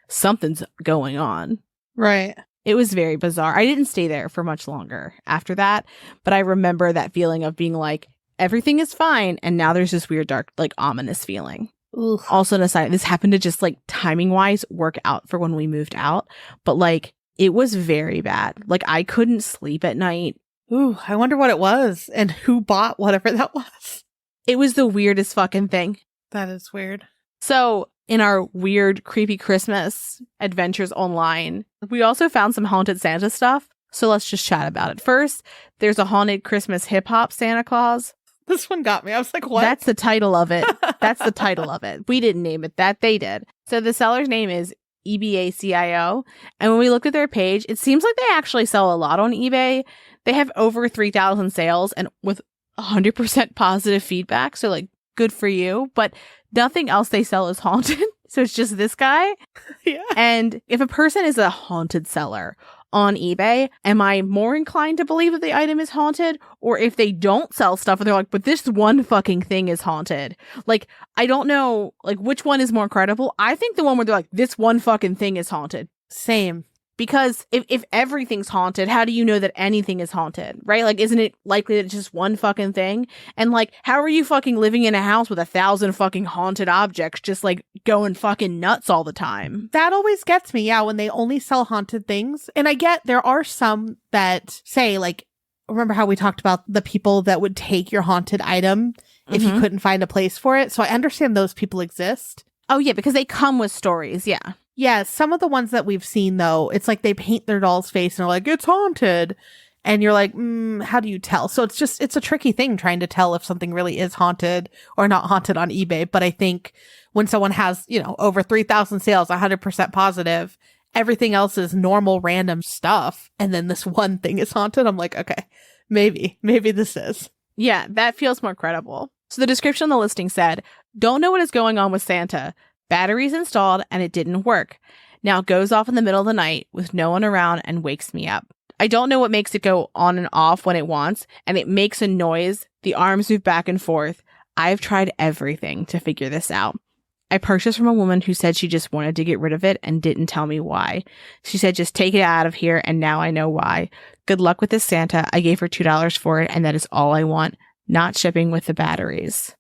something's going on. Right. It was very bizarre. I didn't stay there for much longer after that. But I remember that feeling of being like, everything is fine. And now there's this weird, dark, like ominous feeling. Ugh. Also, an aside, this happened to just like timing wise work out for when we moved out. But like, it was very bad. Like, I couldn't sleep at night. Ooh, I wonder what it was and who bought whatever that was. It was the weirdest fucking thing. That is weird. So, in our weird, creepy Christmas adventures online, we also found some haunted Santa stuff. So, let's just chat about it. First, there's a haunted Christmas hip hop Santa Claus. This one got me. I was like, what? That's the title of it. That's the title of it. We didn't name it that. They did. So, the seller's name is EBACIO. And when we looked at their page, it seems like they actually sell a lot on eBay. They have over 3,000 sales and with 100% positive feedback. So like good for you, but nothing else they sell is haunted. So it's just this guy. Yeah. And if a person is a haunted seller on eBay, am I more inclined to believe that the item is haunted? Or if they don't sell stuff and they're like, but this one fucking thing is haunted. Like, I don't know, like which one is more credible. I think the one where they're like, this one fucking thing is haunted. Same. Because if everything's haunted, how do you know that anything is haunted, right? Like, isn't it likely that it's just one fucking thing? And like, how are you fucking living in a house with 1,000 fucking haunted objects just like going fucking nuts all the time? That always gets me, yeah, when they only sell haunted things. And I get there are some that say, like, remember how we talked about the people that would take your haunted item if you couldn't find a place for it? So I understand those people exist. Oh, yeah, because they come with stories, yeah. Yeah, some of the ones that we've seen, though, it's like they paint their doll's face and they're like, it's haunted. And you're like, how do you tell? So it's a tricky thing trying to tell if something really is haunted or not haunted on eBay. But I think when someone has, over 3,000 sales, 100% positive, everything else is normal, random stuff. And then this one thing is haunted. I'm like, okay, maybe this is. Yeah, that feels more credible. So the description on the listing said, don't know what is going on with Santa. Batteries installed and it didn't work. Now it goes off in the middle of the night with no one around and wakes me up. I don't know what makes it go on and off when it wants, and it makes a noise. The arms move back and forth. I've tried everything to figure this out. I purchased from a woman who said she just wanted to get rid of it and didn't tell me why. She said, just take it out of here, and now I know why. Good luck with this, Santa. I gave her $2 for it, and that is all I want. Not shipping with the batteries.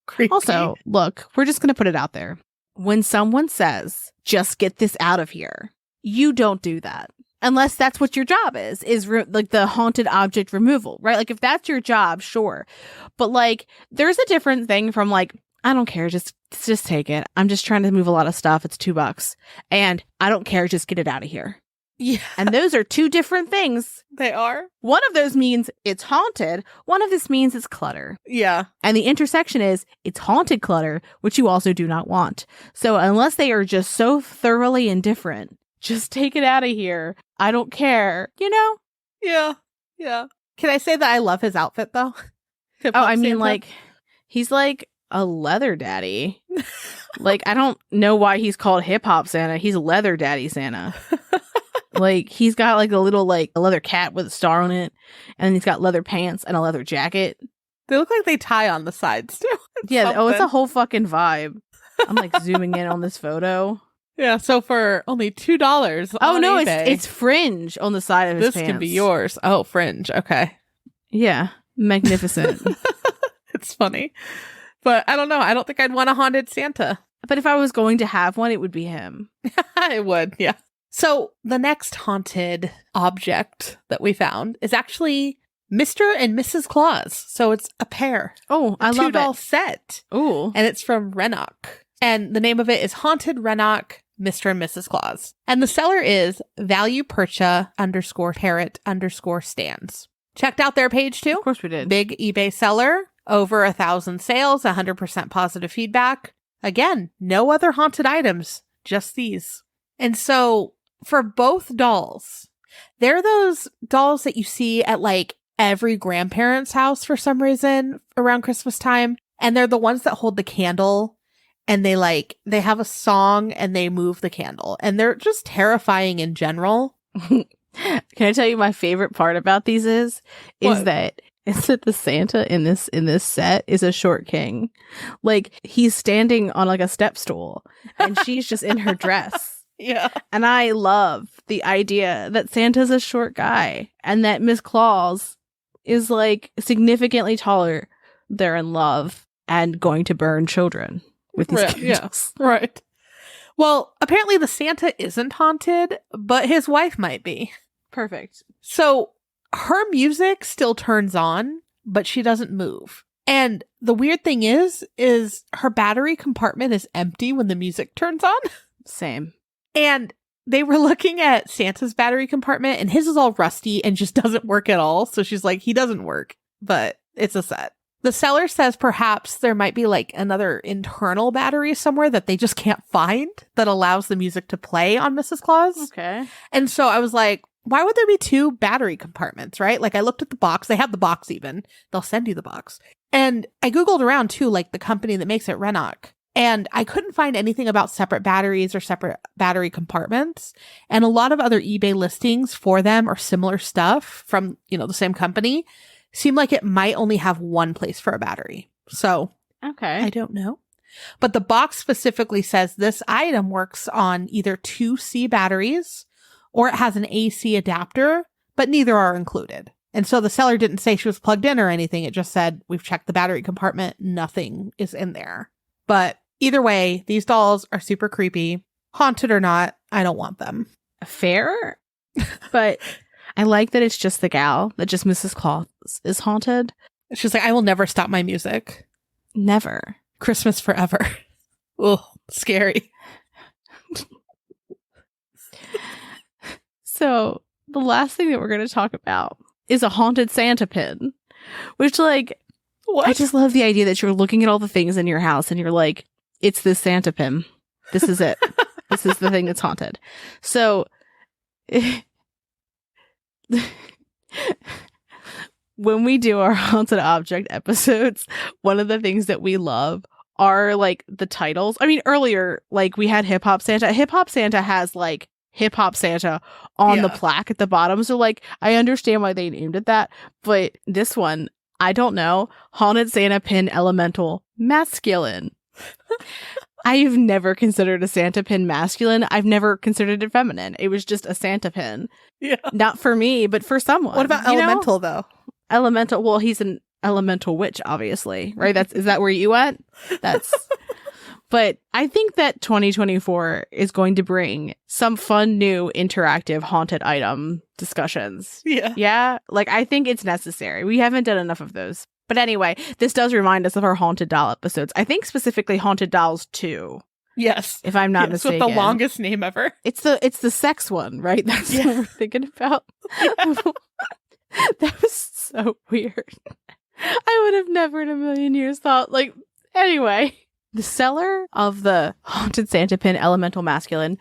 Creepy. Also, look, we're just going to put it out there. When someone says, just get this out of here, you don't do that. Unless that's what your job is like the haunted object removal, right? Like if that's your job, sure. But like, there's a different thing from like, I don't care, just take it. I'm just trying to move a lot of stuff. It's $2. And I don't care, just get it out of here. Yeah. And those are two different things. They are. One of those means it's haunted. One of this means it's clutter. Yeah. And the intersection is it's haunted clutter, which you also do not want. So unless they are just so thoroughly indifferent, just take it out of here. I don't care. Yeah. Yeah. Can I say that I love his outfit, though? He's like a leather daddy. Like, I don't know why he's called hip hop Santa. He's leather daddy Santa. Like, he's got like a little like a leather cap with a star on it, and he's got leather pants and a leather jacket. They look like they tie on the sides too. Yeah. Something. Oh, it's a whole fucking vibe. I'm like zooming in on this photo. Yeah. So for only $2. Oh no, eBay, it's fringe on the side of his pants. This can be yours. Oh, fringe. Okay. Yeah, magnificent. It's funny, but I don't know. I don't think I'd want a haunted Santa. But if I was going to have one, it would be him. It would. Yeah. So the next haunted object that we found is actually Mr. and Mrs. Claus. So it's a pair. Oh, I love it. $2 set. Oh. And it's from Rennoc. And the name of it is Haunted Rennoc, Mr. and Mrs. Claus. And the seller is valuepercha_parrot_stands. Checked out their page too. Of course we did. Big eBay seller. Over 1,000 sales, 100% positive feedback. Again, no other haunted items, just these. And so for both dolls, they're those dolls that you see at like every grandparent's house for some reason around Christmas time. And they're the ones that hold the candle and they have a song and they move the candle. And they're just terrifying in general. Can I tell you my favorite part about these is that the Santa in this set is a short king. Like, he's standing on like a step stool and she's just in her dress. Yeah. And I love the idea that Santa's a short guy and that Miss Claus is like significantly taller. They're in love and going to burn children with these candles. Yeah, right. Well, apparently the Santa isn't haunted, but his wife might be. Perfect. So her music still turns on, but she doesn't move. And the weird thing is her battery compartment is empty when the music turns on. Same. And they were looking at Santa's battery compartment and his is all rusty and just doesn't work at all. So she's like, he doesn't work, but it's a set. The seller says perhaps there might be like another internal battery somewhere that they just can't find that allows the music to play on Mrs. Claus. Okay. And so I was like, why would there be two battery compartments, right? Like, I looked at the box. They have the box even. They'll send you the box. And I Googled around too, like the company that makes it, Rennoc. And I couldn't find anything about separate batteries or separate battery compartments. And a lot of other eBay listings for them or similar stuff from, the same company seem like it might only have one place for a battery. So okay, I don't know. But the box specifically says this item works on either 2C batteries or it has an AC adapter, but neither are included. And so the seller didn't say she was plugged in or anything. It just said, we've checked the battery compartment. Nothing is in there. But either way, these dolls are super creepy. Haunted or not, I don't want them. Fair. But I like that it's just the gal, that just Mrs. Claus is haunted. She's like, I will never stop my music. Never. Christmas forever. Oh, scary. So the last thing that we're going to talk about is a haunted Santa pin, which what? I just love the idea that you're looking at all the things in your house and you're like, it's this Santa pin. This is it. This is the thing that's haunted. So when we do our haunted object episodes, one of the things that we love are the titles. I mean, earlier, we had Hip Hop Santa. Hip Hop Santa has Hip Hop Santa on the plaque at the bottom. So I understand why they named it that. But this one, I don't know. Haunted Santa pin elemental masculine. I've never considered a Santa pin masculine. I've never considered it feminine. It was just a Santa pin. Yeah. Not for me, but for someone. What about elemental though? Elemental. Well, he's an elemental witch, obviously, right? Is that where you went? But I think that 2024 is going to bring some fun, new, interactive haunted item discussions. Yeah. Yeah. I think it's necessary. We haven't done enough of those. But anyway, this does remind us of our haunted doll episodes. I think specifically Haunted Dolls 2. Yes. If I'm not Yes, mistaken. with the longest name ever. It's the sex one, right? That's what we're thinking about. That was so weird. I would have never in a million years thought, like, anyway. The seller of the haunted Santa pin elemental masculine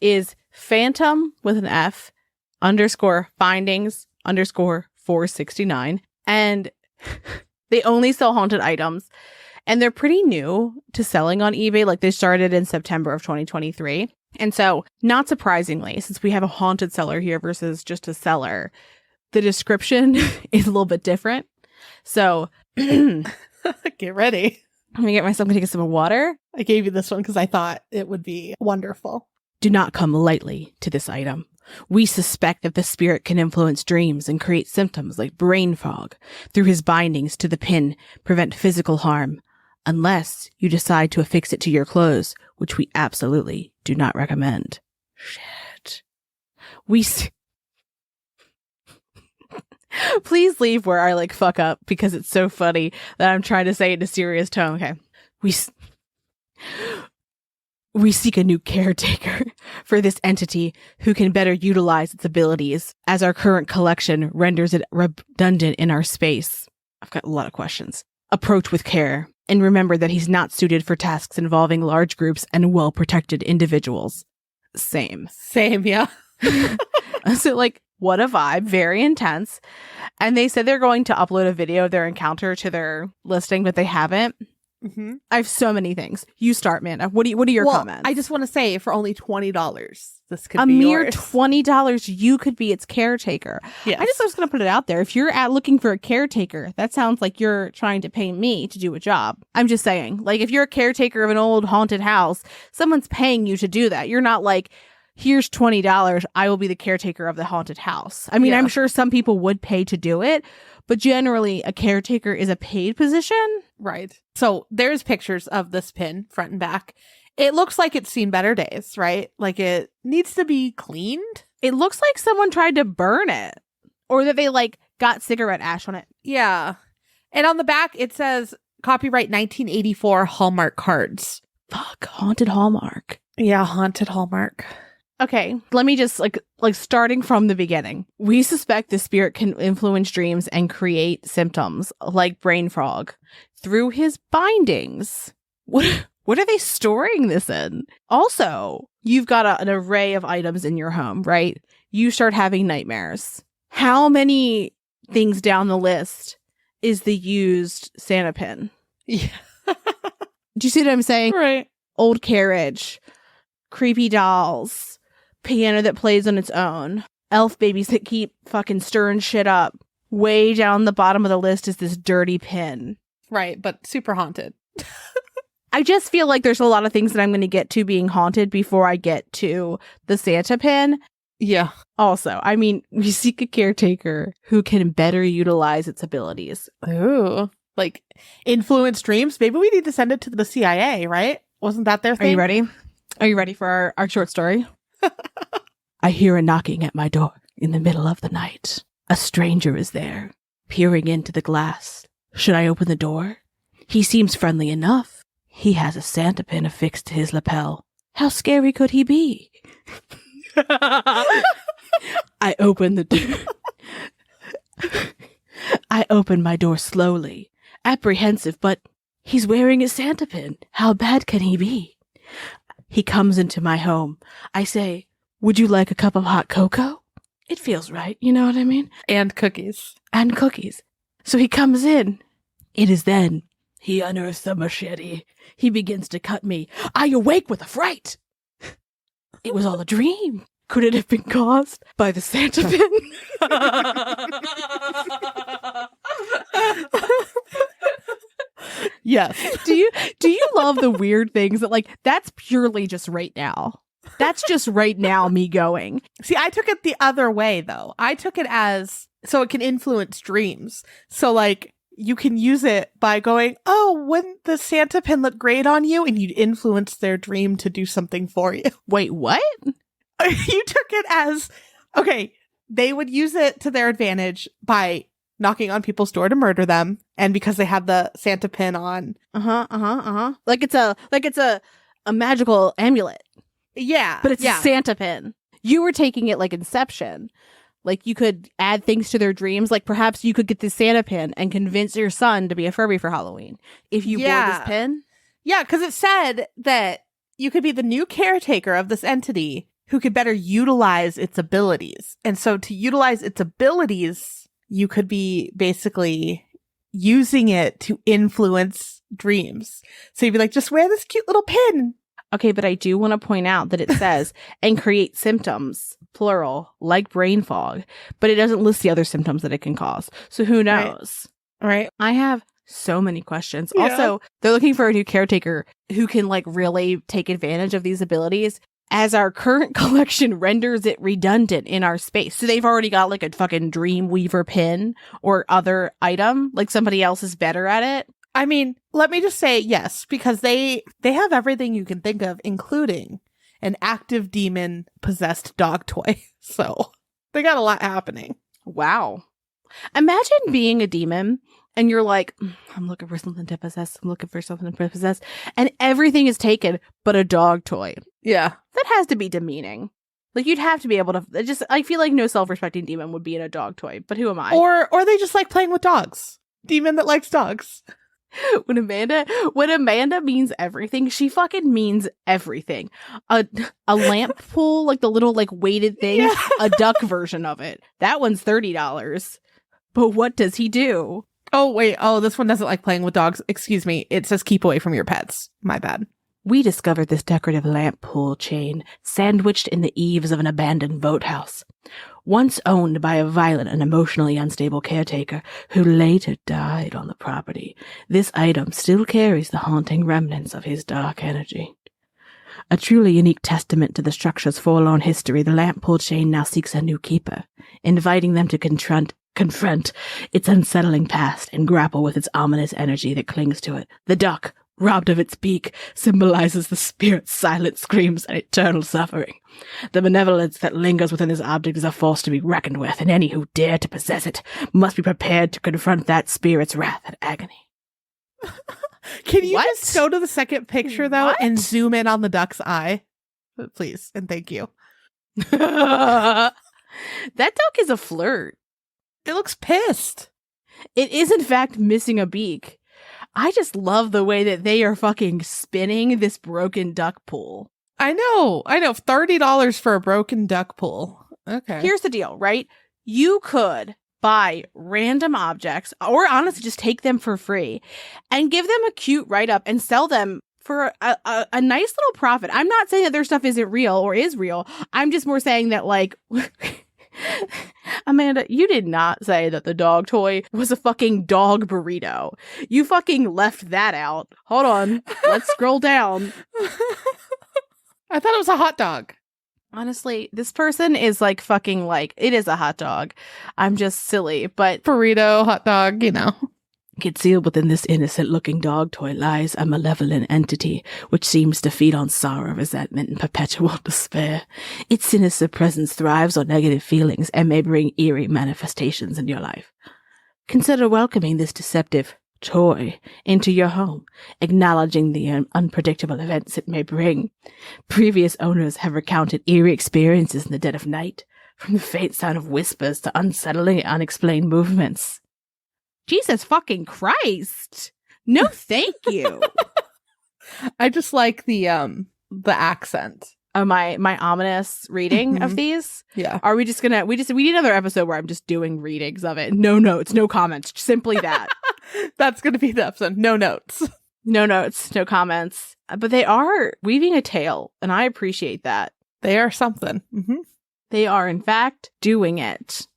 is phantom with an F _ findings _ 469. And they only sell haunted items. And they're pretty new to selling on eBay. Like, they started in September of 2023. And so, not surprisingly, since we have a haunted seller here versus just a seller, the description is a little bit different. So, get ready. I'm going to get myself to take a sip of water. I gave you this one because I thought it would be wonderful. Do not come lightly to this item. We suspect that the spirit can influence dreams and create symptoms like brain fog. Through his bindings to the pin, prevent physical harm. Unless you decide to affix it to your clothes, which we absolutely do not recommend. Shit. Please leave where I fuck up because it's so funny that I'm trying to say it in a serious tone. Okay. We seek a new caretaker for this entity who can better utilize its abilities, as our current collection renders it redundant in our space. I've got a lot of questions. Approach with care, and remember that he's not suited for tasks involving large groups and well-protected individuals. Same, yeah. So, what a vibe. Very intense. And they said they're going to upload a video of their encounter to their listing, but they haven't. Mm-hmm. I have so many things. You start, man. What are your comments? I just want to say, for only $20, this could be a mere yours. $20, you could be its caretaker. Yes. I just was going to put it out there. If you're looking for a caretaker, that sounds like you're trying to pay me to do a job. I'm just saying, if you're a caretaker of an old haunted house, someone's paying you to do that. You're not here's $20, I will be the caretaker of the haunted house. I mean, I'm sure some people would pay to do it, but generally a caretaker is a paid position. Right. So there's pictures of this pin front and back. It looks like it's seen better days, right? It needs to be cleaned. It looks like someone tried to burn it, or that they got cigarette ash on it. Yeah. And on the back, it says copyright 1984 Hallmark cards. Fuck, haunted Hallmark. Yeah, haunted Hallmark. Okay, let me just starting from the beginning. We suspect the spirit can influence dreams and create symptoms like brain fog through his bindings. What are they storing this in? Also, you've got an array of items in your home, right? You start having nightmares. How many things down the list is the used Santa pin? Yeah. Do you see what I'm saying? Right. Old carriage, creepy dolls, piano that plays on its own, elf babies that keep fucking stirring shit up. Way down the bottom of the list is this dirty pin. Right, but super haunted. I just feel like there's a lot of things that I'm going to get to being haunted before I get to the Santa pin. Yeah. Also, I mean, we seek a caretaker who can better utilize its abilities. Ooh. Influence dreams? Maybe we need to send it to the CIA, right? Wasn't that their thing? Are you ready? Are you ready for our short story? I hear a knocking at my door in the middle of the night. A stranger is there, peering into the glass. Should I open the door? He seems friendly enough. He has a Santa pin affixed to his lapel. How scary could he be? I open the door. I open my door slowly, apprehensive, but he's wearing a Santa pin. How bad can he be? He comes into my home. I say, would you like a cup of hot cocoa? It feels right, you know what I mean? And cookies. And cookies. So he comes in. It is then he unearths a machete. He begins to cut me. I awake with a fright. It was all a dream. Could it have been caused by the Santa pin? Yes. Do you love the weird things that that's purely just right now? That's just right now me going. See, I took it the other way though. I took it as so it can influence dreams. So you can use it by going, oh, wouldn't the Santa pin look great on you? And you'd influence their dream to do something for you. Wait, what? You took it as, okay, they would use it to their advantage by knocking on people's door to murder them. And because they had the Santa pin on. Like it's a a magical amulet. Yeah. But it's a Santa pin. You were taking it like Inception. Like, you could add things to their dreams. Like, perhaps you could get this Santa pin and convince your son to be a Furby for Halloween if you bore this pin. Yeah, because it said that you could be the new caretaker of this entity who could better utilize its abilities. And so to utilize its abilities, you could be basically using it to influence dreams. So you'd be like, just wear this cute little pin. Okay, but I do want to point out that it says, and create symptoms, plural, like brain fog, but it doesn't list the other symptoms that it can cause. So who knows? Right. I have so many questions. Yeah. Also, they're looking for a new caretaker who can like really take advantage of these abilities, as our current collection renders it redundant in our space. So they've already got like a fucking Dreamweaver pin or other item, like somebody else is better at it. I mean, let me just say yes, because they have everything you can think of, including an active demon possessed dog toy. So they got a lot happening. Wow. Imagine being a demon and you're like, I'm looking for something to possess. I'm looking for something to possess. And everything is taken but a dog toy. Yeah. That has to be demeaning. Like, you'd have to be able to just, I feel like no self-respecting demon would be in a dog toy, but who am I? Or they just like playing with dogs. Demon that likes dogs. When Amanda means everything, she fucking means everything. A lamp pool, like the little like weighted thing, Yeah. a duck version of it. That one's $30. But what does he do? Oh, wait. Oh, this one doesn't like playing with dogs. Excuse me. It says keep away from your pets. My bad. We discovered this decorative lamp pool chain sandwiched in the eaves of an abandoned boathouse, once owned by a violent and emotionally unstable caretaker who later died on the property. This item still carries the haunting remnants of his dark energy. A truly unique testament to the structure's forlorn history, the lamp pool chain now seeks a new keeper, inviting them to confront its unsettling past and grapple with its ominous energy that clings to it. The duck, robbed of its beak, symbolizes the spirit's silent screams and eternal suffering. The benevolence that lingers within this object is a force to be reckoned with, and any who dare to possess it must be prepared to confront that spirit's wrath and agony. Can you What? just go to the second picture, though, What? and zoom in on the duck's eye? Please, and thank you. That duck is a flirt. It looks pissed. It is, in fact, missing a beak. I just love the way that they are fucking spinning this broken duck pool. I know. $30 for a broken duck pool. Okay. Here's the deal, right? You could buy random objects, or honestly just take them for free, and give them a cute write-up and sell them for a nice little profit. I'm not saying that their stuff isn't real or is real. I'm just more saying that, like... Amanda, you did not say that the dog toy was a fucking dog burrito. You fucking left that out. Hold on. Let's scroll down. I thought it was a hot dog. Honestly, this person is like fucking like, it is a hot dog. I'm just silly, but... Burrito, hot dog, you know. Concealed within this innocent-looking dog toy lies a malevolent entity which seems to feed on sorrow, resentment, and perpetual despair. Its sinister presence thrives on negative feelings and may bring eerie manifestations in your life. Consider welcoming this deceptive toy into your home, acknowledging the unpredictable events it may bring. Previous owners have recounted eerie experiences in the dead of night, from the faint sound of whispers to unsettling, unexplained movements. Jesus fucking Christ. No, thank you. I just like the accent. Oh, my ominous reading of these. Yeah. Are we just gonna, we need another episode where I'm just doing readings of it. No notes, no comments, simply that. That's going to be the episode. No notes. No notes, no comments. But they are weaving a tale, and I appreciate that. They are something. Mm-hmm. They are, in fact, doing it.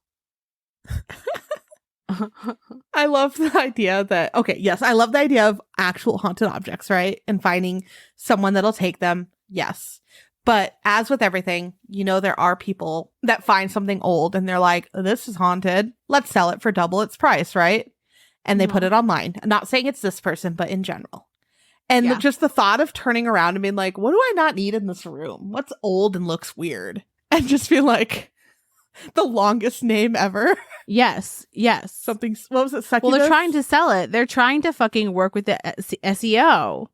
I love the idea that, okay, yes, I love the idea of actual haunted objects, right? And finding someone that'll take them. Yes. But as with everything, you know, there are people that find something old and they're like, this is haunted. Let's sell it for double its price, right? And they put it online. I'm not saying it's this person, but in general. And Yeah. just the thought of turning around and being like, what do I not need in this room? What's old and looks weird? And just feel like the longest name ever. Yes. Something, what was it? Succubus? Well, they're trying to sell it. They're trying to fucking work with the SEO.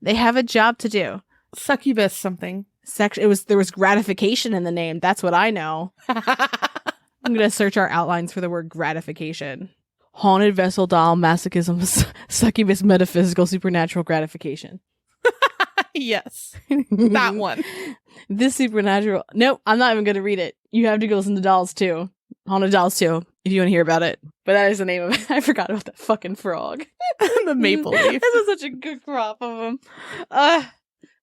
They have a job to do. Succubus something. There was gratification in the name. That's what I know. I'm going to search our outlines for the word gratification. Haunted vessel doll, masochism, succubus, metaphysical, supernatural gratification. Yes. That one. This supernatural. Nope, I'm not even going to read it. You have to go listen to Dolls 2. Haunted Dolls 2, if you want to hear about it. But that is the name of it. I forgot about that fucking frog. The maple leaf. This is such a good crop of them.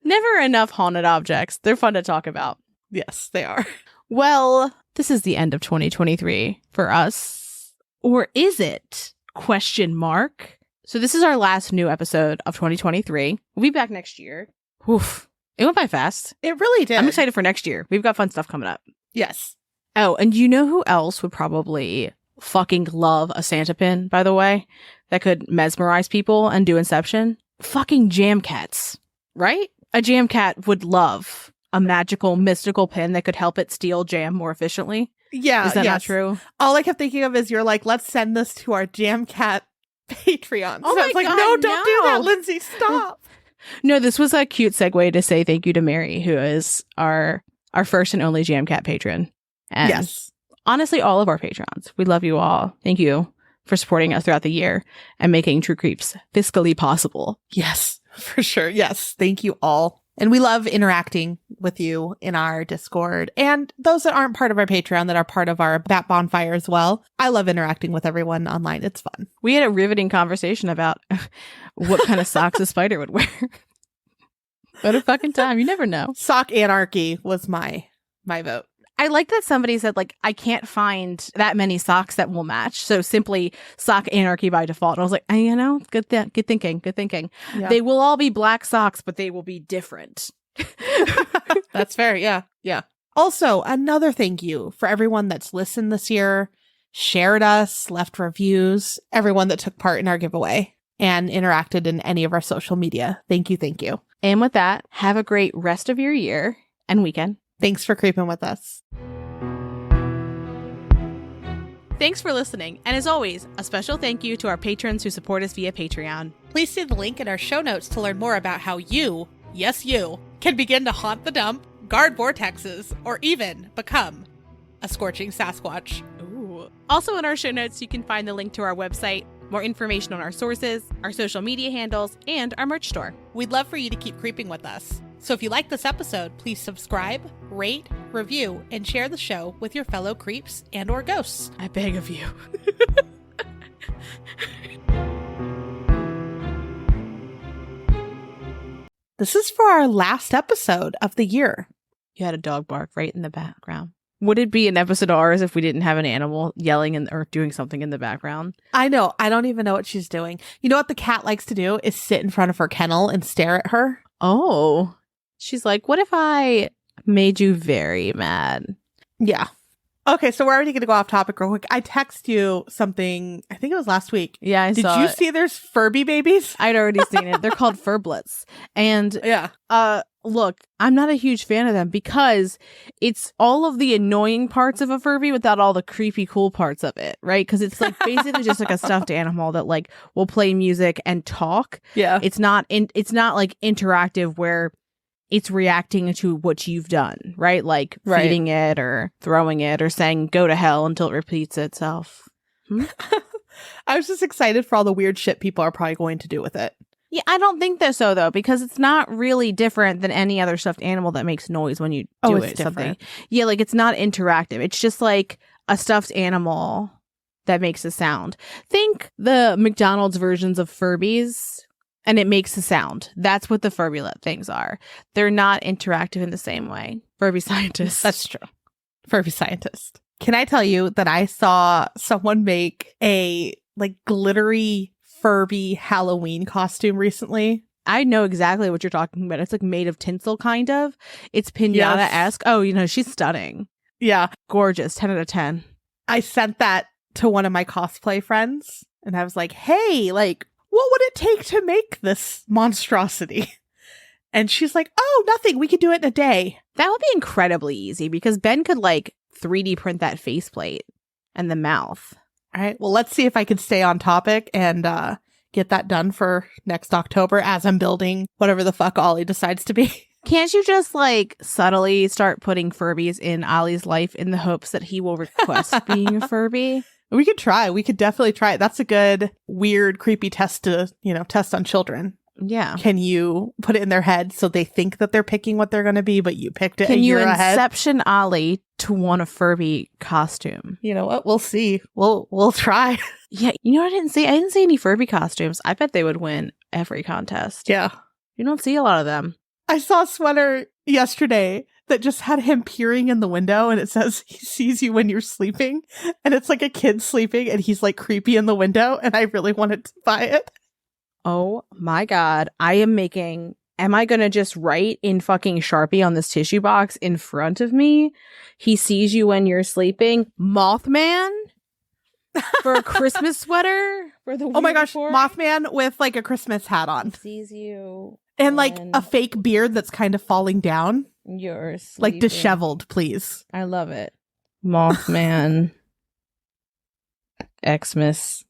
Never enough haunted objects. They're fun to talk about. Yes, they are. Well, this is the end of 2023 for us. Or is it? Question mark. So this is our last new episode of 2023. We'll be back next year. Oof. It went by fast. It really did. I'm excited for next year. We've got fun stuff coming up. Yes. Oh, and you know who else would probably fucking love a Santa pin, by the way, that could mesmerize people and do Inception? Fucking jam cats, right? A jam cat would love a magical, mystical pin that could help it steal jam more efficiently. Yeah. Is that not true? All I kept thinking of is you're like, let's send this to our jam cat Patreon. Oh so I was like, God, no, don't do that, no. Lindsay. Stop. No, this was a cute segue to say thank you to Mary, who is our first and only jam cat patron. And yes. honestly, all of our patrons. We love you all. Thank you for supporting us throughout the year and making True Creeps fiscally possible. Yes, for sure. Yes. Thank you all. And we love interacting with you in our Discord and those that aren't part of our Patreon that are part of our Bat Bonfire as well. I love interacting with everyone online. It's fun. We had a riveting conversation about what kind of socks a spider would wear. What a fucking time. You never know. Sock anarchy was my vote. I like that somebody said, like, I can't find that many socks that will match. So simply sock anarchy by default. And I was like, you know, good thinking. Yeah. They will all be black socks, but they will be different. That's fair. Yeah. Yeah. Also, another thank you for everyone that's listened this year, shared us, left reviews, everyone that took part in our giveaway and interacted in any of our social media. Thank you. Thank you. And with that, have a great rest of your year and weekend. Thanks for creeping with us. Thanks for listening. And as always, a special thank you to our patrons who support us via Patreon. Please see the link in our show notes to learn more about how you, yes you, can begin to haunt the dump, guard vortexes, or even become a scorching Sasquatch. Ooh. Also in our show notes, you can find the link to our website, more information on our sources, our social media handles, and our merch store. We'd love for you to keep creeping with us. So if you like this episode, please subscribe, rate, review, and share the show with your fellow creeps and or ghosts. I beg of you. This is for our last episode of the year. You had a dog bark right in the background. Would it be an episode of ours if we didn't have an animal yelling or doing something in the background? I know. I don't even know what she's doing. You know what the cat likes to do is sit in front of her kennel and stare at her. Oh. She's like, what if I made you very mad? Yeah. Okay, so we're already going to go off topic real quick. I text you something, I think it was last week. Yeah, I saw Did you it. see there's Furby babies? I'd already seen it. They're called furblets. And Yeah. look, I'm not a huge fan of them because it's all of the annoying parts of a Furby without all the creepy cool parts of it, right? Because it's like basically just like a stuffed animal that like will play music and talk. Yeah. It's not like interactive where it's reacting to what you've done, right? Like feeding it or throwing it or saying go to hell until it repeats itself. I was just excited for all the weird shit people are probably going to do with it. Yeah, I don't think so though, because it's not really different than any other stuffed animal that makes noise when you do it's something. different. Yeah, like it's not interactive. It's just like a stuffed animal that makes a sound. Think the McDonald's versions of Furbies. And it makes a sound. That's what the Furby-let things are. They're not interactive in the same way. Furby scientists. That's true. Furby scientist. Can I tell you that I saw someone make a like glittery Furby Halloween costume recently? I know exactly what you're talking about. It's like made of tinsel, kind of. It's pinata-esque. Oh, she's stunning. Yeah. Gorgeous. 10 out of 10. I sent that to one of my cosplay friends and I was like, hey, like, what would it take to make this monstrosity? And she's like, oh, nothing. We could do it in a day. That would be incredibly easy because Ben could like 3D print that faceplate and the mouth. All right. Well, let's see if I can stay on topic and get that done for next October as I'm building whatever the fuck Ollie decides to be. Can't you just like subtly start putting Furbies in Ollie's life in the hopes that he will request being a Furby? We could try. We could definitely try it. That's a good, weird, creepy test to, test on children. Yeah. Can you put it in their head so they think that they're picking what they're going to be, but you picked it a year ahead? Can you inception Ollie to want a Furby costume? You know what? We'll see. We'll try. Yeah. You know what I didn't see? I didn't see any Furby costumes. I bet they would win every contest. Yeah. You don't see a lot of them. I saw a sweater yesterday that just had him peering in the window and it says he sees you when you're sleeping. And it's like a kid sleeping and he's like creepy in the window. And I really wanted to buy it. Oh my God. Am I going to just write in fucking Sharpie on this tissue box in front of me? He sees you when you're sleeping. Mothman? For a Christmas sweater? For the Oh my gosh. before? Mothman with like a Christmas hat on. He sees you. And like a fake beard that's kind of falling down. You're sleeping. Like disheveled, please. I love it. Mothman. Xmas.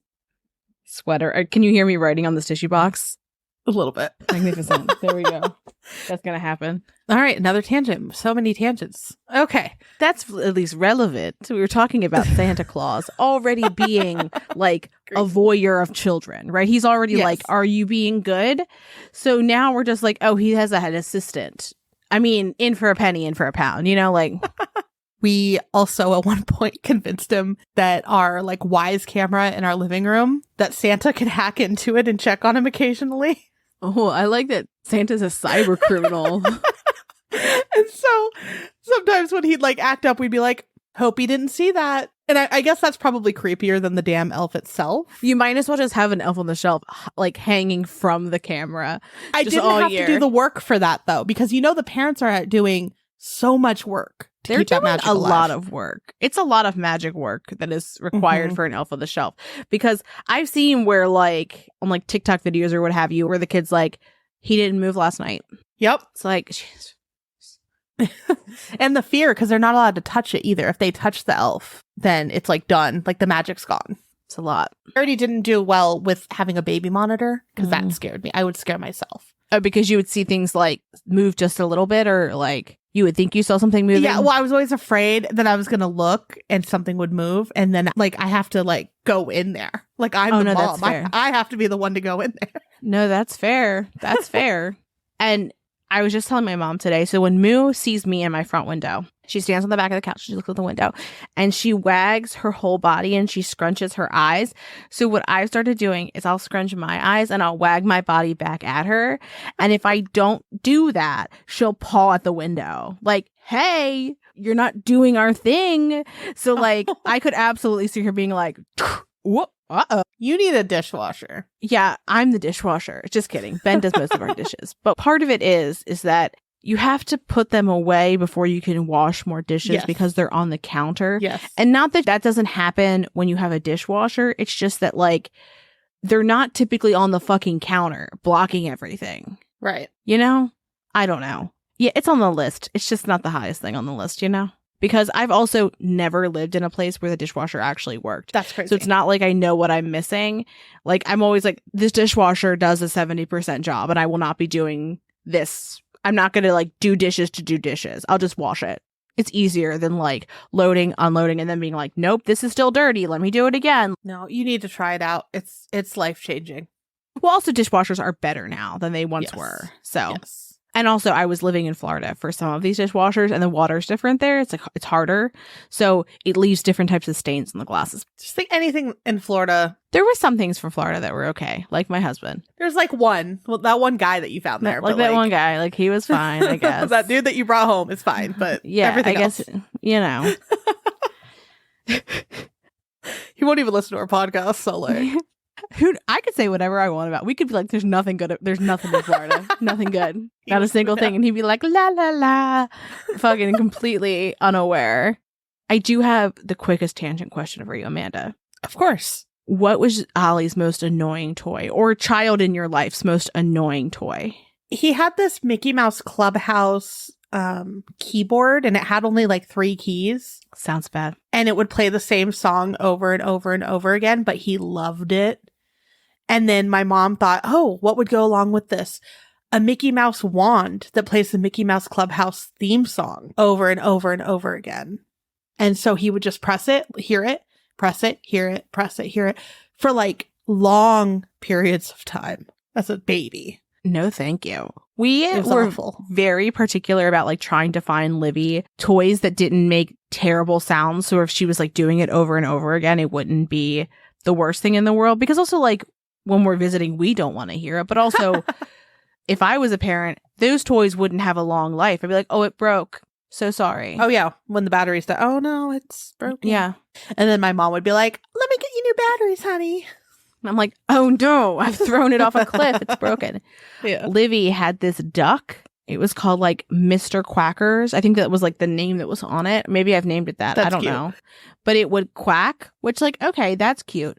Sweater. Can you hear me writing on this tissue box? A little bit. Magnificent. There we go. That's going to happen. All right. Another tangent. So many tangents. Okay. That's at least relevant. So we were talking about Santa Claus already being like a voyeur of children, right? He's already like, are you being good? So now we're just like, oh, he has an assistant. I mean, in for a penny, in for a pound, like. We also at one point convinced him that our like Wise camera in our living room, that Santa could hack into it and check on him occasionally. Oh, I like that Santa's a cyber criminal. And so sometimes when he'd like act up, we'd be like, hope he didn't see that. And I guess that's probably creepier than the damn elf itself. You might as well just have an elf on the shelf, like hanging from the camera. I didn't have to do the work for that though, because the parents are out doing so much work. They're doing a lot of work. It's a lot of magic work that is required for an elf on the shelf. Because I've seen where like on like TikTok videos or what have you, where the kid's like, he didn't move last night. Yep. It's like, and the fear, because they're not allowed to touch it either. If they touch the elf, then it's like done. Like the magic's gone. It's a lot. I already didn't do well with having a baby monitor because that scared me. I would scare myself. Oh, because you would see things like move just a little bit, or like you would think you saw something moving? Yeah, well, I was always afraid that I was going to look and something would move. And then like I have to like go in there. Like I'm the mom. That's fair. I have to be the one to go in there. No, that's fair. That's fair. And I was just telling my mom today. So when Moo sees me in my front window, she stands on the back of the couch. She looks at the window and she wags her whole body and she scrunches her eyes. So what I've started doing is I'll scrunch my eyes and I'll wag my body back at her. And if I don't do that, she'll paw at the window. Like, hey, you're not doing our thing. So like I could absolutely see her being like, whoop. Uh-oh. You need a dishwasher. Yeah, I'm the dishwasher. Just kidding. Ben does most of our dishes. But part of it is that you have to put them away before you can wash more dishes because they're on the counter. Yes. And not that doesn't happen when you have a dishwasher. It's just that like they're not typically on the fucking counter blocking everything. Right. I don't know. Yeah, it's on the list. It's just not the highest thing on the list, Because I've also never lived in a place where the dishwasher actually worked. That's crazy. So it's not like I know what I'm missing. Like I'm always like, this dishwasher does a 70% job and I will not be doing this. I'm not going to like do dishes to do dishes. I'll just wash it. It's easier than like loading, unloading, and then being like, nope, this is still dirty. Let me do it again. No, you need to try it out. It's life-changing. Well, also dishwashers are better now than they once were. So. Yes. And also, I was living in Florida for some of these dishwashers, and the water's different there. It's like it's harder, so it leaves different types of stains on the glasses. Just think anything in Florida. There were some things from Florida that were okay, like my husband. There's like that one guy that you found there, like that one guy, like he was fine, I guess. That dude that you brought home is fine, but everything else. He won't even listen to our podcast, so like. I could say whatever I want about. We could be like, there's nothing good. There's nothing in Florida. Nothing good. Not a single thing. And he'd be like, la, la, la. Fucking completely unaware. I do have the quickest tangent question for you, Amanda. Of course. What was Ollie's most annoying toy, or child in your life's most annoying toy? He had this Mickey Mouse Clubhouse keyboard, and it had only like 3 keys. Sounds bad. And it would play the same song over and over and over again, but he loved it. And then my mom thought, oh, what would go along with this? a Mickey Mouse wand that plays the Mickey Mouse Clubhouse theme song over and over and over again. And so he would just press it, hear it, press it, hear it, press it, hear it for like long periods of time as a baby. No, thank you. We It was were awful. very particular about like trying to find Livy toys that didn't make terrible sounds. So if she was like doing it over and over again, it wouldn't be the worst thing in the world. Because also like when we're visiting, we don't want to hear it. But also if I was a parent, those toys wouldn't have a long life. I'd be like, oh, it broke. So sorry. Oh, yeah. When the batteries die. Oh, no, it's broken. Yeah. And then my mom would be like, let me get you new batteries, honey. And I'm like, oh no, I've thrown it off a cliff. It's broken. Yeah. Livy had this duck. It was called like Mr. Quackers. I think that was like the name that was on it. Maybe I've named it that. That's I don't cute. know. But it would quack, which like, okay, that's cute.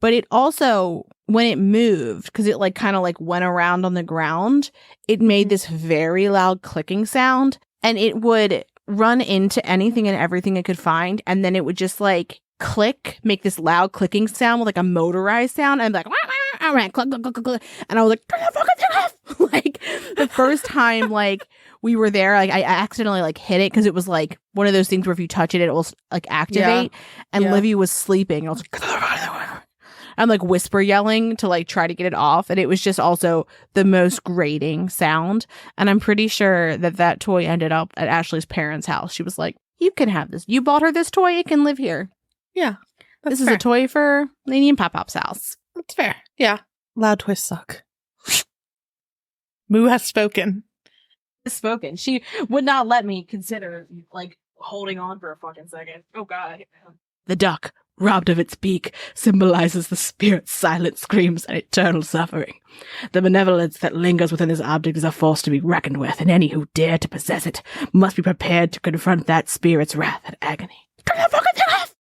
But it also, when it moved, because it like kind of like went around on the ground, it made this very loud clicking sound. And it would run into anything and everything it could find. And then it would just like click, make this loud clicking sound with like a motorized sound. And I'd be like, all right, click, click, click, click, click. And I was like, turn the fucking thing off. Like the first time like we were there, like I accidentally like hit it because it was like one of those things where if you touch it, it will like activate. And Livy was sleeping. I was like, I'm like whisper yelling to like try to get it off. And it was just also the most grating sound. And I'm pretty sure that that toy ended up at Ashley's parents' house. She was like, you can have this. You bought her this toy. It can live here. Yeah. This is a toy for Lainey and Pop-Pop's house. That's fair. Yeah. Loud toys suck. Moo has spoken. Spoken. She would not let me consider like holding on for a fucking second. Oh God. The duck, robbed of its beak, symbolizes the spirit's silent screams and eternal suffering. The benevolence that lingers within this object is a force to be reckoned with, and any who dare to possess it must be prepared to confront that spirit's wrath and agony. Turn the fucking